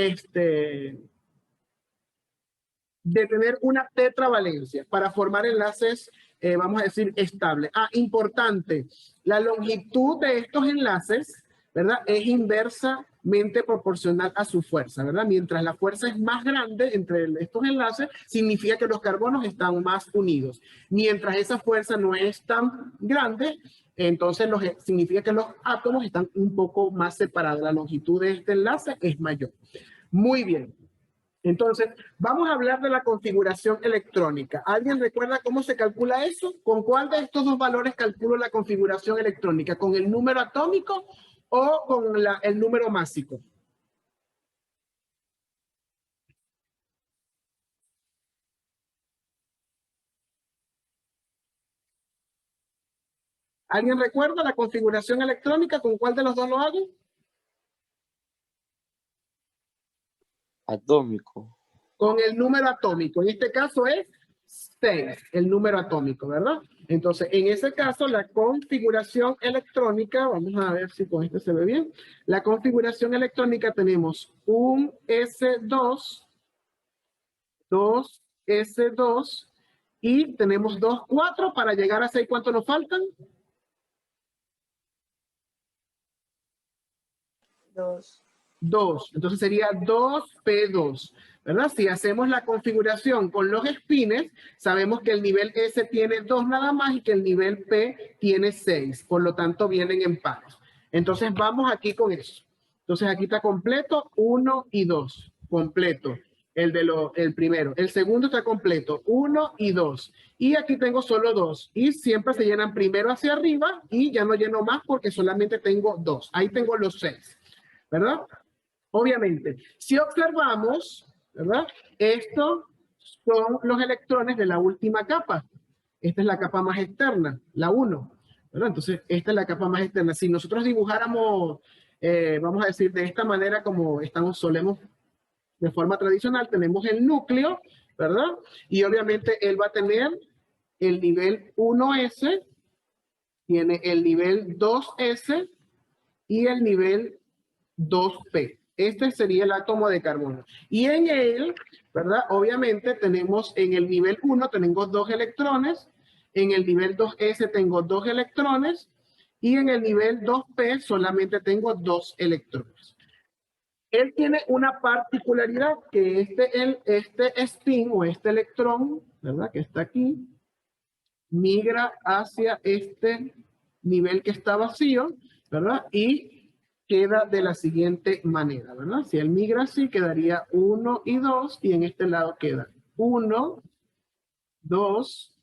tener una tetravalencia para formar enlaces, vamos a decir, estables. Ah, importante, la longitud de estos enlaces, ¿verdad? Es inversamente proporcional a su fuerza, ¿verdad? Mientras la fuerza es más grande entre estos enlaces, significa que los carbonos están más unidos. Mientras esa fuerza no es tan grande, entonces significa que los átomos están un poco más separados. La longitud de este enlace es mayor. Muy bien. Entonces, vamos a hablar de la configuración electrónica. ¿Alguien recuerda cómo se calcula eso? ¿Con cuál de estos dos valores calculo la configuración electrónica? ¿Con el número atómico o con el número másico? ¿Alguien recuerda la configuración electrónica? ¿Con cuál de los dos lo hago? Atómico. Con el número atómico. En este caso es 6, el número atómico, ¿verdad? Entonces, en ese caso, la configuración electrónica, vamos a ver si con este se ve bien. La configuración electrónica tenemos un S2, 2 S2, y tenemos 2, 4. Para llegar a 6, ¿cuánto nos faltan? 2. 2. Entonces sería 2P2, ¿verdad? Si hacemos la configuración con los espines, sabemos que el nivel S tiene 2 nada más y que el nivel P tiene 6. Por lo tanto, vienen en pares. Entonces, vamos aquí con eso. Entonces, aquí está completo 1 y 2. Completo. El primero. El segundo está completo 1 y 2. Y aquí tengo solo 2. Y siempre se llenan primero hacia arriba y ya no lleno más porque solamente tengo 2. Ahí tengo los 6. ¿Verdad? Obviamente, si observamos, ¿verdad? Estos son los electrones de la última capa. Esta es la capa más externa, la 1. ¿Verdad? Entonces, esta es la capa más externa. Si nosotros dibujáramos, vamos a decir, de esta manera como solemos de forma tradicional, tenemos el núcleo, ¿verdad? Y obviamente él va a tener el nivel 1S, tiene el nivel 2S y el nivel 2P. Este sería el átomo de carbono. Y en él, ¿verdad? Obviamente tenemos en el nivel 1 tengo 2 electrones, en el nivel 2S tengo 2 electrones y en el nivel 2P solamente tengo 2 electrones. Él tiene una particularidad que este spin o este electrón, ¿verdad? Que está aquí, migra hacia este nivel que está vacío, ¿verdad? Y queda de la siguiente manera, ¿verdad? Si él migra así, quedaría 1 y 2, y en este lado queda 1, 2,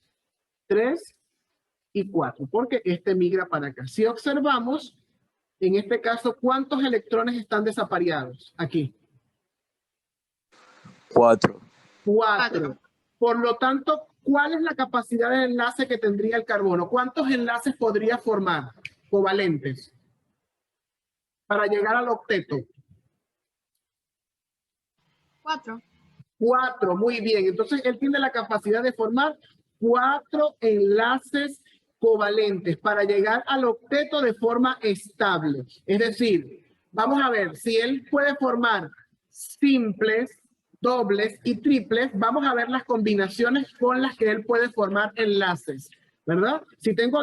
3 y 4, porque este migra para acá. Si observamos, en este caso, ¿cuántos electrones están desapareados aquí? 4. 4. Por lo tanto, ¿cuál es la capacidad de enlace que tendría el carbono? ¿Cuántos enlaces podría formar covalentes para llegar al octeto? 4. 4, muy bien. Entonces, él tiene la capacidad de formar 4 enlaces covalentes para llegar al octeto de forma estable. Es decir, vamos a ver, si él puede formar simples, dobles y triples, vamos a ver las combinaciones con las que él puede formar enlaces, ¿verdad? Si tengo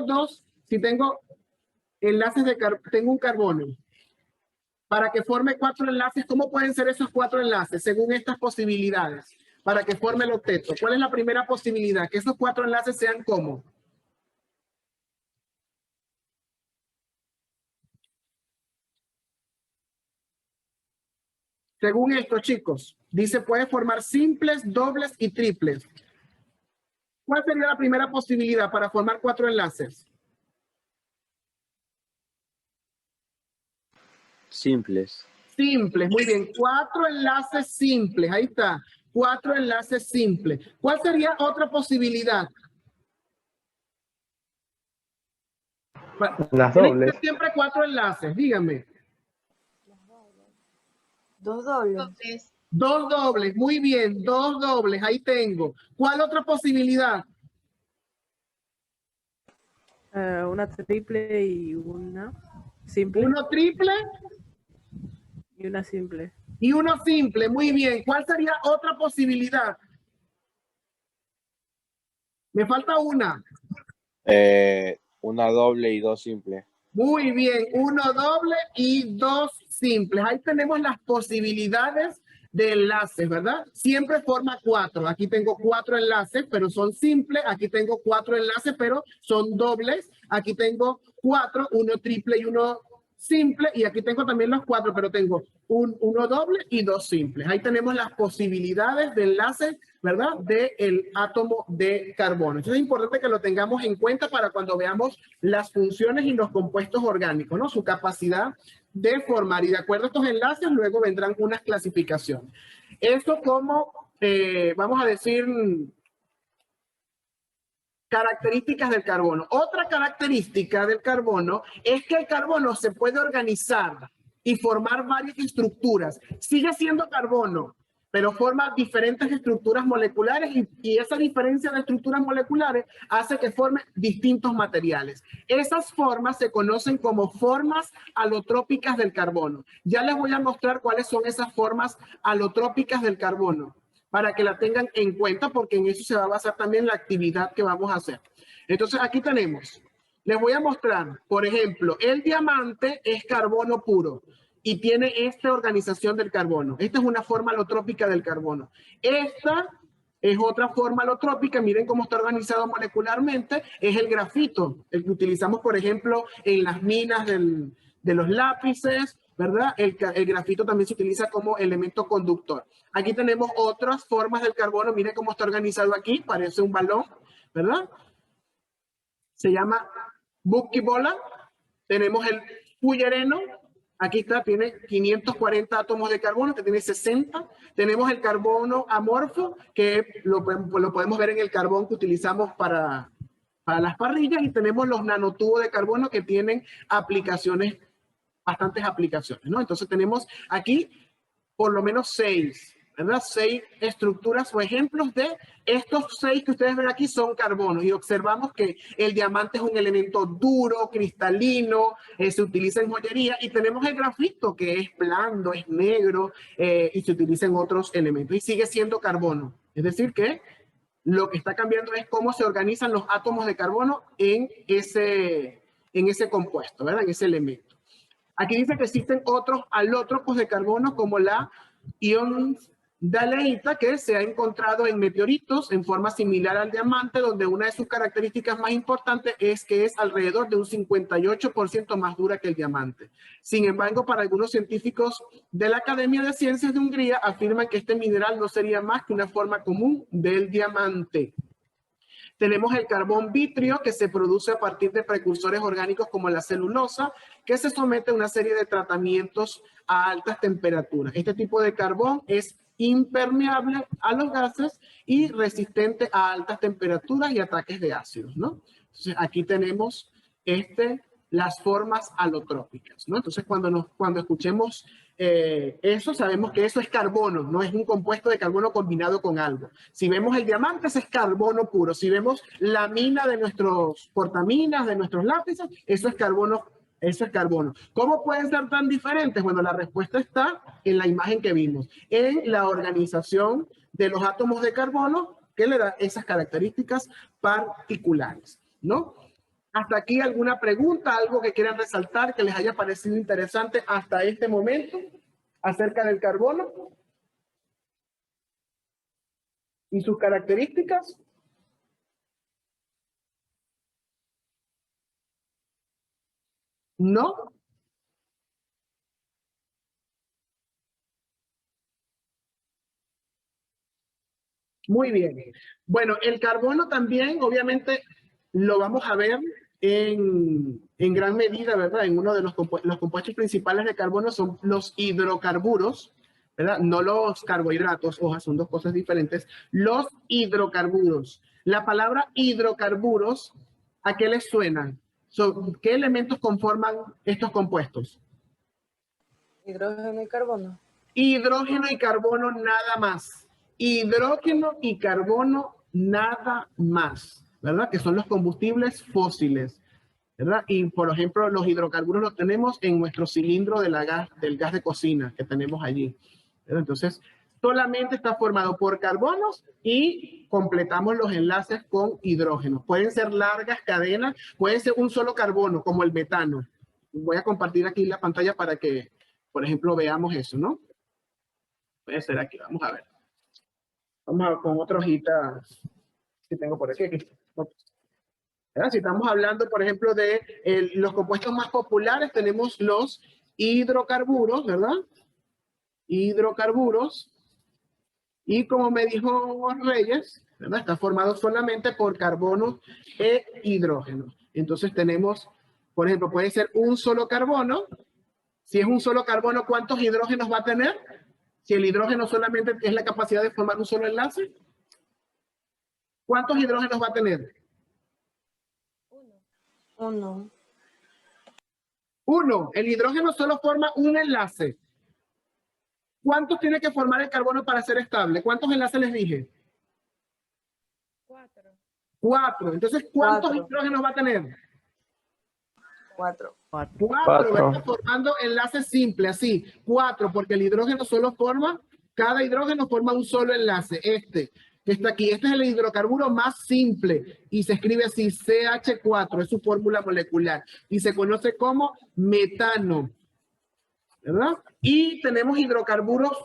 enlaces tengo un carbono. Para que forme 4 enlaces, ¿cómo pueden ser esos 4 enlaces según estas posibilidades? Para que forme el octeto. ¿Cuál es la primera posibilidad? Que esos 4 enlaces sean ¿cómo? Según esto, chicos, dice puede formar simples, dobles y triples. ¿Cuál sería la primera posibilidad para formar 4 enlaces? Simples. Simples, muy bien. 4 enlaces simples, ahí está. 4 enlaces simples. ¿Cuál sería otra posibilidad? Las Tienen que dobles. ser siempre 4 enlaces, díganme. 2 dobles. 2 dobles, muy bien, 2 dobles, ahí tengo. ¿Cuál otra posibilidad? Una triple y una simple. Uno triple Y una simple. y uno simple, muy bien. ¿Cuál sería otra posibilidad? Me falta una. Una doble y 2 simples. Muy bien, 1 doble y 2 simples. Ahí tenemos las posibilidades de enlaces, ¿verdad? Siempre forma 4. Aquí tengo 4 enlaces, pero son simples. Aquí tengo 4 enlaces, pero son dobles. Aquí tengo 4, 1 triple y 1 simple. Y aquí tengo también los 4, pero tengo 1 doble y 2 simples. Ahí tenemos las posibilidades de enlaces, ¿verdad? Del átomo de carbono. Entonces es importante que lo tengamos en cuenta para cuando veamos las funciones y los compuestos orgánicos, ¿no? Su capacidad de formar. Y de acuerdo a estos enlaces, luego vendrán unas clasificaciones. Esto como, vamos a decir, Características del carbono. Otra característica del carbono es que el carbono se puede organizar y formar varias estructuras. Sigue siendo carbono, pero forma diferentes estructuras moleculares y esa diferencia de estructuras moleculares hace que forme distintos materiales. Esas formas se conocen como formas alotrópicas del carbono. Ya les voy a mostrar cuáles son esas formas alotrópicas del carbono, para que la tengan en cuenta, porque en eso se va a basar también la actividad que vamos a hacer. Entonces, aquí tenemos, les voy a mostrar, por ejemplo, el diamante es carbono puro y tiene esta organización del carbono. Esta es una forma alotrópica del carbono. Esta es otra forma alotrópica, miren cómo está organizado molecularmente, es el grafito, el que utilizamos, por ejemplo, en las minas de los lápices, ¿verdad? El grafito también se utiliza como elemento conductor. Aquí tenemos otras formas del carbono. Miren cómo está organizado aquí. Parece un balón, ¿verdad? Se llama buquibola. Tenemos el fullereno. Aquí está, tiene 540 átomos de carbono, que tiene 60. Tenemos el carbono amorfo, que lo podemos ver en el carbón que utilizamos para las parrillas. Y tenemos los nanotubos de carbono que tienen bastantes aplicaciones, ¿no? Entonces tenemos aquí por lo menos 6, ¿verdad? 6 estructuras o ejemplos de estos 6 que ustedes ven aquí son carbonos, y observamos que el diamante es un elemento duro, cristalino, se utiliza en joyería, y tenemos el grafito que es blando, es negro, y se utiliza en otros elementos y sigue siendo carbono. Es decir que lo que está cambiando es cómo se organizan los átomos de carbono en ese compuesto, ¿verdad? En ese elemento. Aquí dice que existen otros alótropos de carbono como la iondaleita, que se ha encontrado en meteoritos en forma similar al diamante, donde una de sus características más importantes es que es alrededor de un 58% más dura que el diamante. Sin embargo, para algunos científicos de la Academia de Ciencias de Hungría afirman que este mineral no sería más que una forma común del diamante. Tenemos el carbón vitrio, que se produce a partir de precursores orgánicos como la celulosa, que se somete a una serie de tratamientos a altas temperaturas. Este tipo de carbón es impermeable a los gases y resistente a altas temperaturas y ataques de ácidos, ¿no? Entonces, aquí tenemos las formas alotrópicas, ¿no? Entonces, cuando escuchemos eso, sabemos que eso es carbono, no es un compuesto de carbono combinado con algo. Si vemos el diamante, ese es carbono puro. Si vemos la mina de nuestros portaminas, de nuestros lápices, eso es carbono. Eso es carbono. ¿Cómo pueden ser tan diferentes? Bueno, la respuesta está en la imagen que vimos, en la organización de los átomos de carbono que le da esas características particulares, ¿no? Hasta aquí, ¿alguna pregunta, algo que quieran resaltar que les haya parecido interesante hasta este momento acerca del carbono y sus características? ¿No? Muy bien. Bueno, el carbono también, obviamente, lo vamos a ver en gran medida, ¿verdad? En uno de los compuestos principales de carbono son los hidrocarburos, ¿verdad? No los carbohidratos, ojo, son dos cosas diferentes. Los hidrocarburos. La palabra hidrocarburos, ¿a qué les suena? ¿Qué elementos conforman estos compuestos? Hidrógeno y carbono. Hidrógeno y carbono nada más. Hidrógeno y carbono nada más, ¿verdad? Que son los combustibles fósiles, ¿verdad? Y, por ejemplo, los hidrocarburos los tenemos en nuestro cilindro del gas de cocina que tenemos allí, ¿verdad? Entonces, solamente está formado por carbonos y completamos los enlaces con hidrógeno. Pueden ser largas cadenas, puede ser un solo carbono, como el metano. Voy a compartir aquí la pantalla para que, por ejemplo, veamos eso, ¿no? Puede ser aquí, vamos a ver. Vamos a ver con otra hojita que tengo por aquí. ¿Verdad? Si estamos hablando, por ejemplo, de los compuestos más populares, tenemos los hidrocarburos, ¿verdad? Hidrocarburos. Y como me dijo Reyes, ¿verdad? Está formado solamente por carbono e hidrógeno. Entonces tenemos, por ejemplo, puede ser un solo carbono. Si es un solo carbono, ¿cuántos hidrógenos va a tener? Si el hidrógeno solamente es la capacidad de formar un solo enlace, ¿cuántos hidrógenos va a tener? 1. 1. El hidrógeno solo forma un enlace. ¿Cuántos tiene que formar el carbono para ser estable? ¿Cuántos enlaces les dije? 4. 4. Entonces, ¿cuántos Cuatro. hidrógenos va a tener? 4. 4. Cuatro. Formando enlaces simples, así. 4, porque el hidrógeno solo forma, cada hidrógeno forma un solo enlace. Este, que está aquí, este es el hidrocarburo más simple y se escribe así, CH4, es su fórmula molecular y se conoce como metano, ¿verdad? Y tenemos hidrocarburos,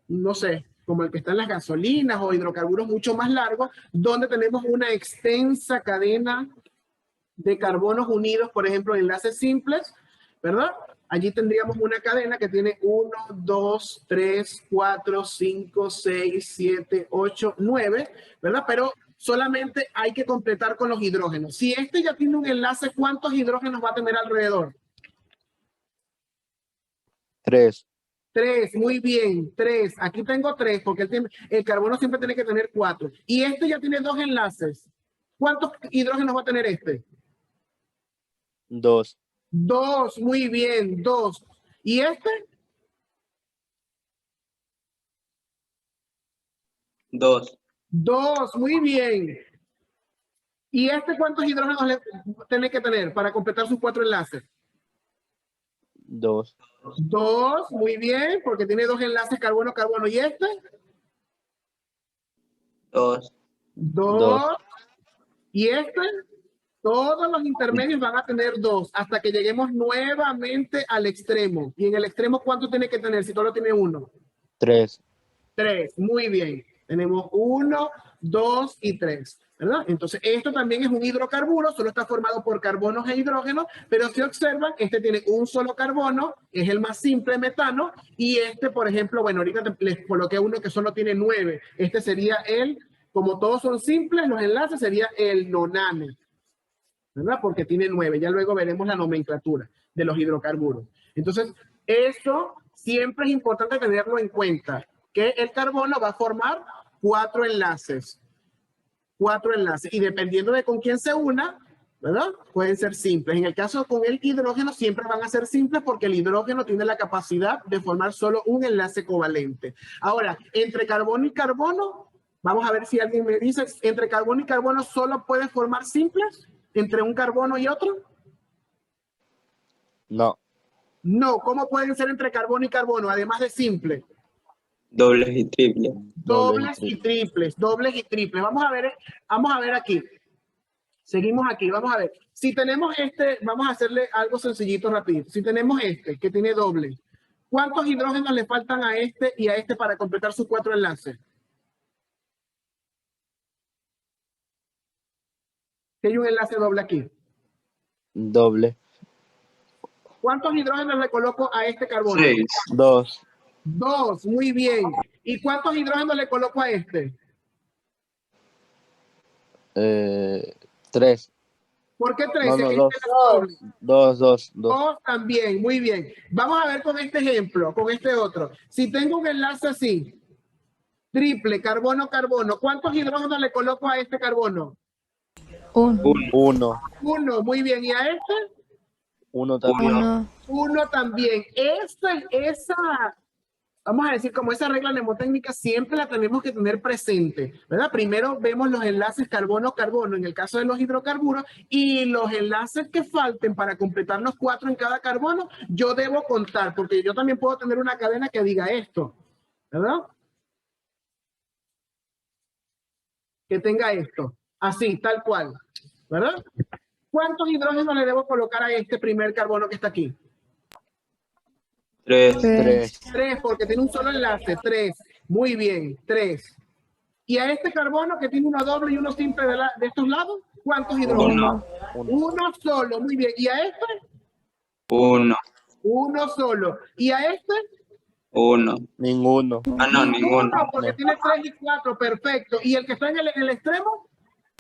no sé, como el que está en las gasolinas o hidrocarburos mucho más largos, donde tenemos una extensa cadena de carbonos unidos, por ejemplo, enlaces simples, ¿verdad? Allí tendríamos una cadena que tiene 1, 2, 3, 4, 5, 6, 7, 8, 9, ¿verdad? Pero solamente hay que completar con los hidrógenos. Si este ya tiene un enlace, ¿cuántos hidrógenos va a tener alrededor? 3. 3, muy bien, 3. Aquí tengo 3 porque el carbono siempre tiene que tener 4. Y este ya tiene 2 enlaces. ¿Cuántos hidrógenos va a tener este? 2. 2, muy bien, 2. ¿Y este? 2. 2, muy bien. ¿Y este cuántos hidrógenos tiene que tener para completar sus 4 enlaces? 2. 2, muy bien, porque tiene 2 enlaces carbono-carbono. ¿Y este? 2. 2. ¿Y este? Todos los intermedios van a tener 2 hasta que lleguemos nuevamente al extremo. ¿Y en el extremo cuánto tiene que tener si solo tiene 1? 3. 3, muy bien. Tenemos 1, 2 y 3, ¿verdad? Entonces, esto también es un hidrocarburo, solo está formado por carbonos e hidrógenos, pero si observan, este tiene un solo carbono, es el más simple, metano, y este, por ejemplo, bueno, ahorita les coloqué uno que solo tiene 9. Este sería como todos son simples, los enlaces sería el nonane, ¿verdad? Porque tiene 9. Ya luego veremos la nomenclatura de los hidrocarburos. Entonces, eso siempre es importante tenerlo en cuenta, que el carbono va a formar 4 enlaces. 4 enlaces. Y dependiendo de con quién se una, ¿verdad? Pueden ser simples. En el caso con el hidrógeno siempre van a ser simples porque el hidrógeno tiene la capacidad de formar solo un enlace covalente. Ahora, entre carbono y carbono, vamos a ver si alguien me dice, ¿entre carbono y carbono solo puede formar simples? ¿Entre un carbono y otro? No. No, ¿cómo pueden ser entre carbono y carbono, además de simple? Dobles y triples. Dobles y triples, dobles y triples. Vamos a ver aquí. Seguimos aquí, vamos a ver. Si tenemos este, vamos a hacerle algo sencillito rapidito. Si tenemos este, que tiene doble, ¿cuántos hidrógenos le faltan a este y a este para completar sus 4 enlaces? Hay un enlace doble aquí. Doble. ¿Cuántos hidrógenos le coloco a este carbono? 6. 2. 2, muy bien. ¿Y cuántos hidrógenos le coloco a este? 3. ¿Por qué 3? No, 2. 2. 2 también, muy bien. Vamos a ver con este ejemplo, con este otro. Si tengo un enlace así, triple, carbono-carbono, ¿cuántos hidrógenos le coloco a este carbono? 1. 1, muy bien. ¿Y a este? 1 también. 1 también. Vamos a decir, como esa regla mnemotécnica siempre la tenemos que tener presente, ¿verdad? Primero vemos los enlaces carbono-carbono en el caso de los hidrocarburos y los enlaces que falten para completar los 4 en cada carbono, yo debo contar, porque yo también puedo tener una cadena que diga esto, ¿verdad? Que tenga esto, así, tal cual, ¿verdad? ¿Cuántos hidrógenos le debo colocar a este primer carbono que está aquí? 3. 3, porque tiene un solo enlace. 3. Muy bien, 3. ¿Y a este carbono que tiene uno doble y uno simple de estos lados? ¿Cuántos hidrógenos? 1 solo, muy bien. ¿Y a este? 1. 1 solo. ¿Y a este? 1. Ninguno. Ninguno, porque tiene 3 y 4, perfecto. ¿Y el que está en el extremo?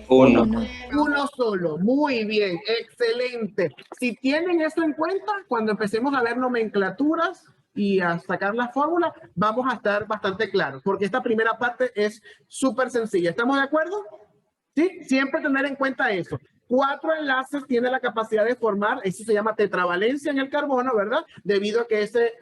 1. 1 solo, muy bien, excelente. Si tienen eso en cuenta, cuando empecemos a ver nomenclaturas y a sacar las fórmulas, vamos a estar bastante claros, porque esta primera parte es súper sencilla. ¿Estamos de acuerdo? Sí, siempre tener en cuenta eso. 4 enlaces tiene la capacidad de formar, eso se llama tetravalencia en el carbono, ¿verdad? Debido a que ese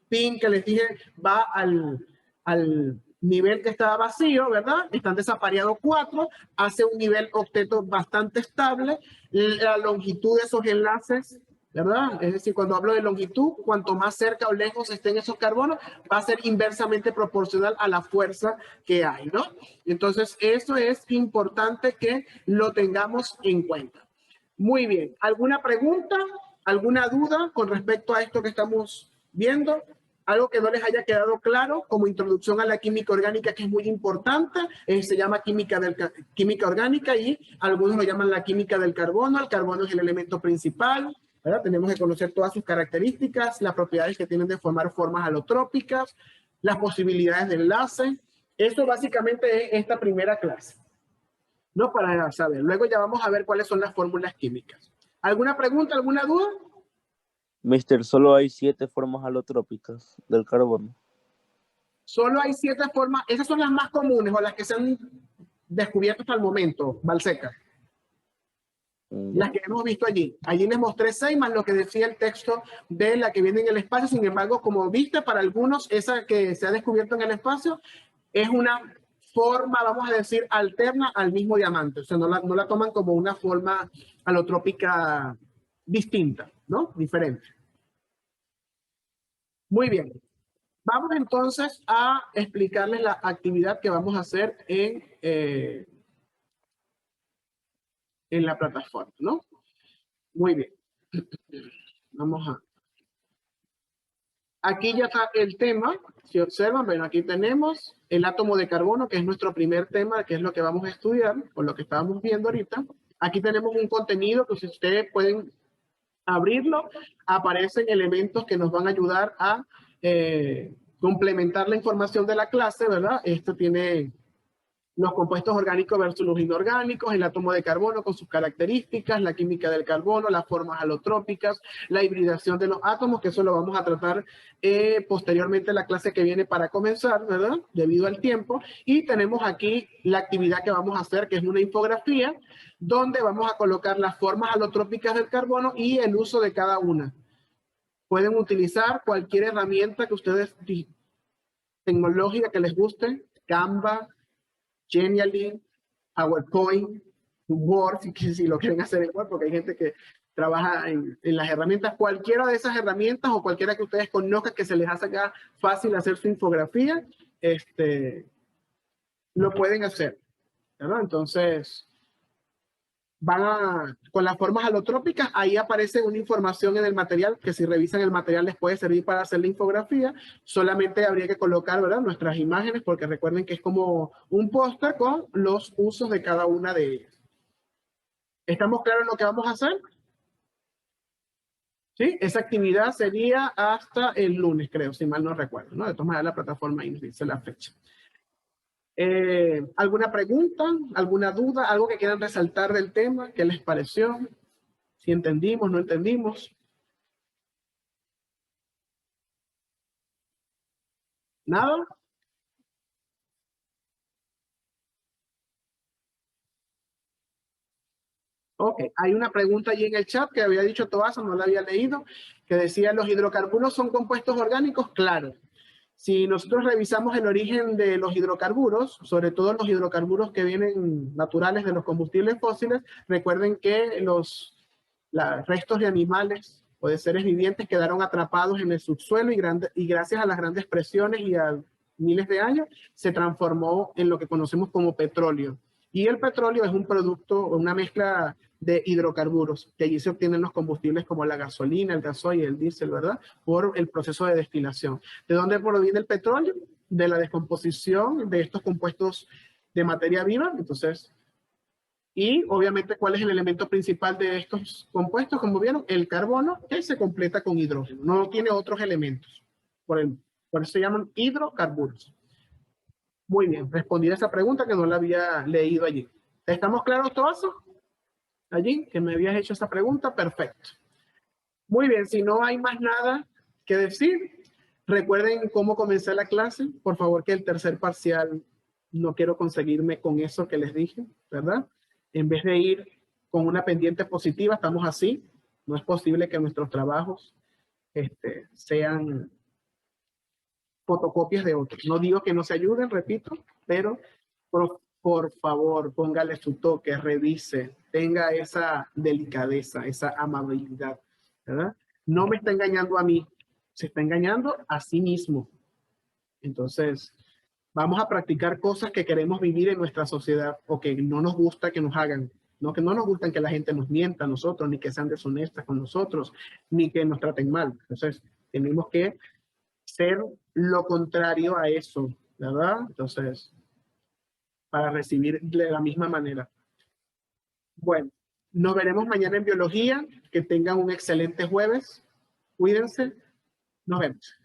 pin que les dije va al nivel que estaba vacío, ¿verdad? Están desapareados 4, hace un nivel octeto bastante estable. La longitud de esos enlaces, ¿verdad? Es decir, cuando hablo de longitud, cuanto más cerca o lejos estén esos carbonos, va a ser inversamente proporcional a la fuerza que hay, ¿no? Entonces, eso es importante que lo tengamos en cuenta. Muy bien. ¿Alguna pregunta? ¿Alguna duda con respecto a esto que estamos viendo? Algo que no les haya quedado claro como introducción a la química orgánica, que es muy importante, se llama química orgánica y algunos lo llaman la química del carbono. El carbono es el elemento principal, ¿verdad? Tenemos que conocer todas sus características, las propiedades que tienen de formar formas alotrópicas, las posibilidades de enlace. Eso básicamente es esta primera clase, ¿no? Para saber. Luego ya vamos a ver cuáles son las fórmulas químicas. ¿Alguna pregunta, alguna duda? Mister, solo hay 7 formas alotrópicas del carbono. Solo hay 7 formas, esas son las más comunes o las que se han descubierto hasta el momento, Valseca. Las que hemos visto allí. Allí les mostré 6 más lo que decía el texto de la que viene en el espacio. Sin embargo, como viste, para algunos esa que se ha descubierto en el espacio es una forma, vamos a decir, alterna al mismo diamante. O sea, no la toman como una forma alotrópica distinta, ¿no? Diferente. Muy bien. Vamos entonces a explicarles la actividad que vamos a hacer en la plataforma, ¿no? Muy bien. Vamos a... Aquí ya está el tema. Si observan, bueno, aquí tenemos el átomo de carbono, que es nuestro primer tema, que es lo que vamos a estudiar, o lo que estábamos viendo ahorita. Aquí tenemos un contenido que si ustedes pueden abrirlo, aparecen elementos que nos van a ayudar a complementar la información de la clase, ¿verdad? Esto tiene los compuestos orgánicos versus los inorgánicos, el átomo de carbono con sus características, la química del carbono, las formas alotrópicas, la hibridación de los átomos, que eso lo vamos a tratar posteriormente en la clase que viene para comenzar, ¿verdad? Debido al tiempo. Y tenemos aquí la actividad que vamos a hacer, que es una infografía, donde vamos a colocar las formas alotrópicas del carbono y el uso de cada una. Pueden utilizar cualquier herramienta que ustedes, tecnológica que les guste, Canva, Genially, PowerPoint, Word, si lo quieren hacer en Word, porque hay gente que trabaja en las herramientas. Cualquiera de esas herramientas o cualquiera que ustedes conozcan que se les haga acá fácil hacer su infografía, lo pueden hacer, ¿verdad? Entonces, con las formas alotrópicas, ahí aparece una información en el material que si revisan el material les puede servir para hacer la infografía. Solamente habría que colocar, ¿verdad?, nuestras imágenes, porque recuerden que es como un póster con los usos de cada una de ellas. ¿Estamos claros en lo que vamos a hacer? ¿Sí? Esa actividad sería hasta el lunes, creo, si mal no recuerdo, ¿no? De todas maneras, la plataforma ahí nos dice la fecha. ¿Alguna pregunta? ¿Alguna duda? ¿Algo que quieran resaltar del tema? ¿Qué les pareció? ¿Si entendimos, no entendimos? ¿Nada? Ok, hay una pregunta allí en el chat que había dicho Toasa, no la había leído, que decía, ¿los hidrocarburos son compuestos orgánicos? Claro. Si nosotros revisamos el origen de los hidrocarburos, sobre todo los hidrocarburos que vienen naturales de los combustibles fósiles, recuerden que los restos de animales o de seres vivientes quedaron atrapados en el subsuelo y gracias a las grandes presiones y a miles de años se transformó en lo que conocemos como petróleo. Y el petróleo es un producto, una mezcla de hidrocarburos, que allí se obtienen los combustibles como la gasolina, el gasoil y el diésel, ¿verdad? Por el proceso de destilación. ¿De dónde proviene el petróleo? De la descomposición de estos compuestos de materia viva. Entonces, y obviamente, ¿cuál es el elemento principal de estos compuestos? Como vieron, el carbono, que se completa con hidrógeno. No tiene otros elementos. Por eso se llaman hidrocarburos. Muy bien, respondí a esa pregunta que no la había leído allí. ¿Estamos claros todos? Allí, que me habías hecho esa pregunta, perfecto. Muy bien, si no hay más nada que decir, recuerden cómo comencé la clase. Por favor, que el tercer parcial no quiero conseguirme con eso que les dije, ¿verdad? En vez de ir con una pendiente positiva, estamos así. No es posible que nuestros trabajos sean fotocopias de otros. No digo que no se ayuden, repito, pero por favor, póngale su toque, revise, tenga esa delicadeza, esa amabilidad, ¿verdad? No me está engañando a mí, se está engañando a sí mismo. Entonces, vamos a practicar cosas que queremos vivir en nuestra sociedad o que no nos gusta que nos hagan. No, que no nos gusta que la gente nos mienta a nosotros, ni que sean deshonestas con nosotros, ni que nos traten mal. Entonces, tenemos que ser lo contrario a eso, ¿verdad? Entonces, para recibir de la misma manera. Bueno, nos veremos mañana en biología. Que tengan un excelente jueves. Cuídense. Nos vemos.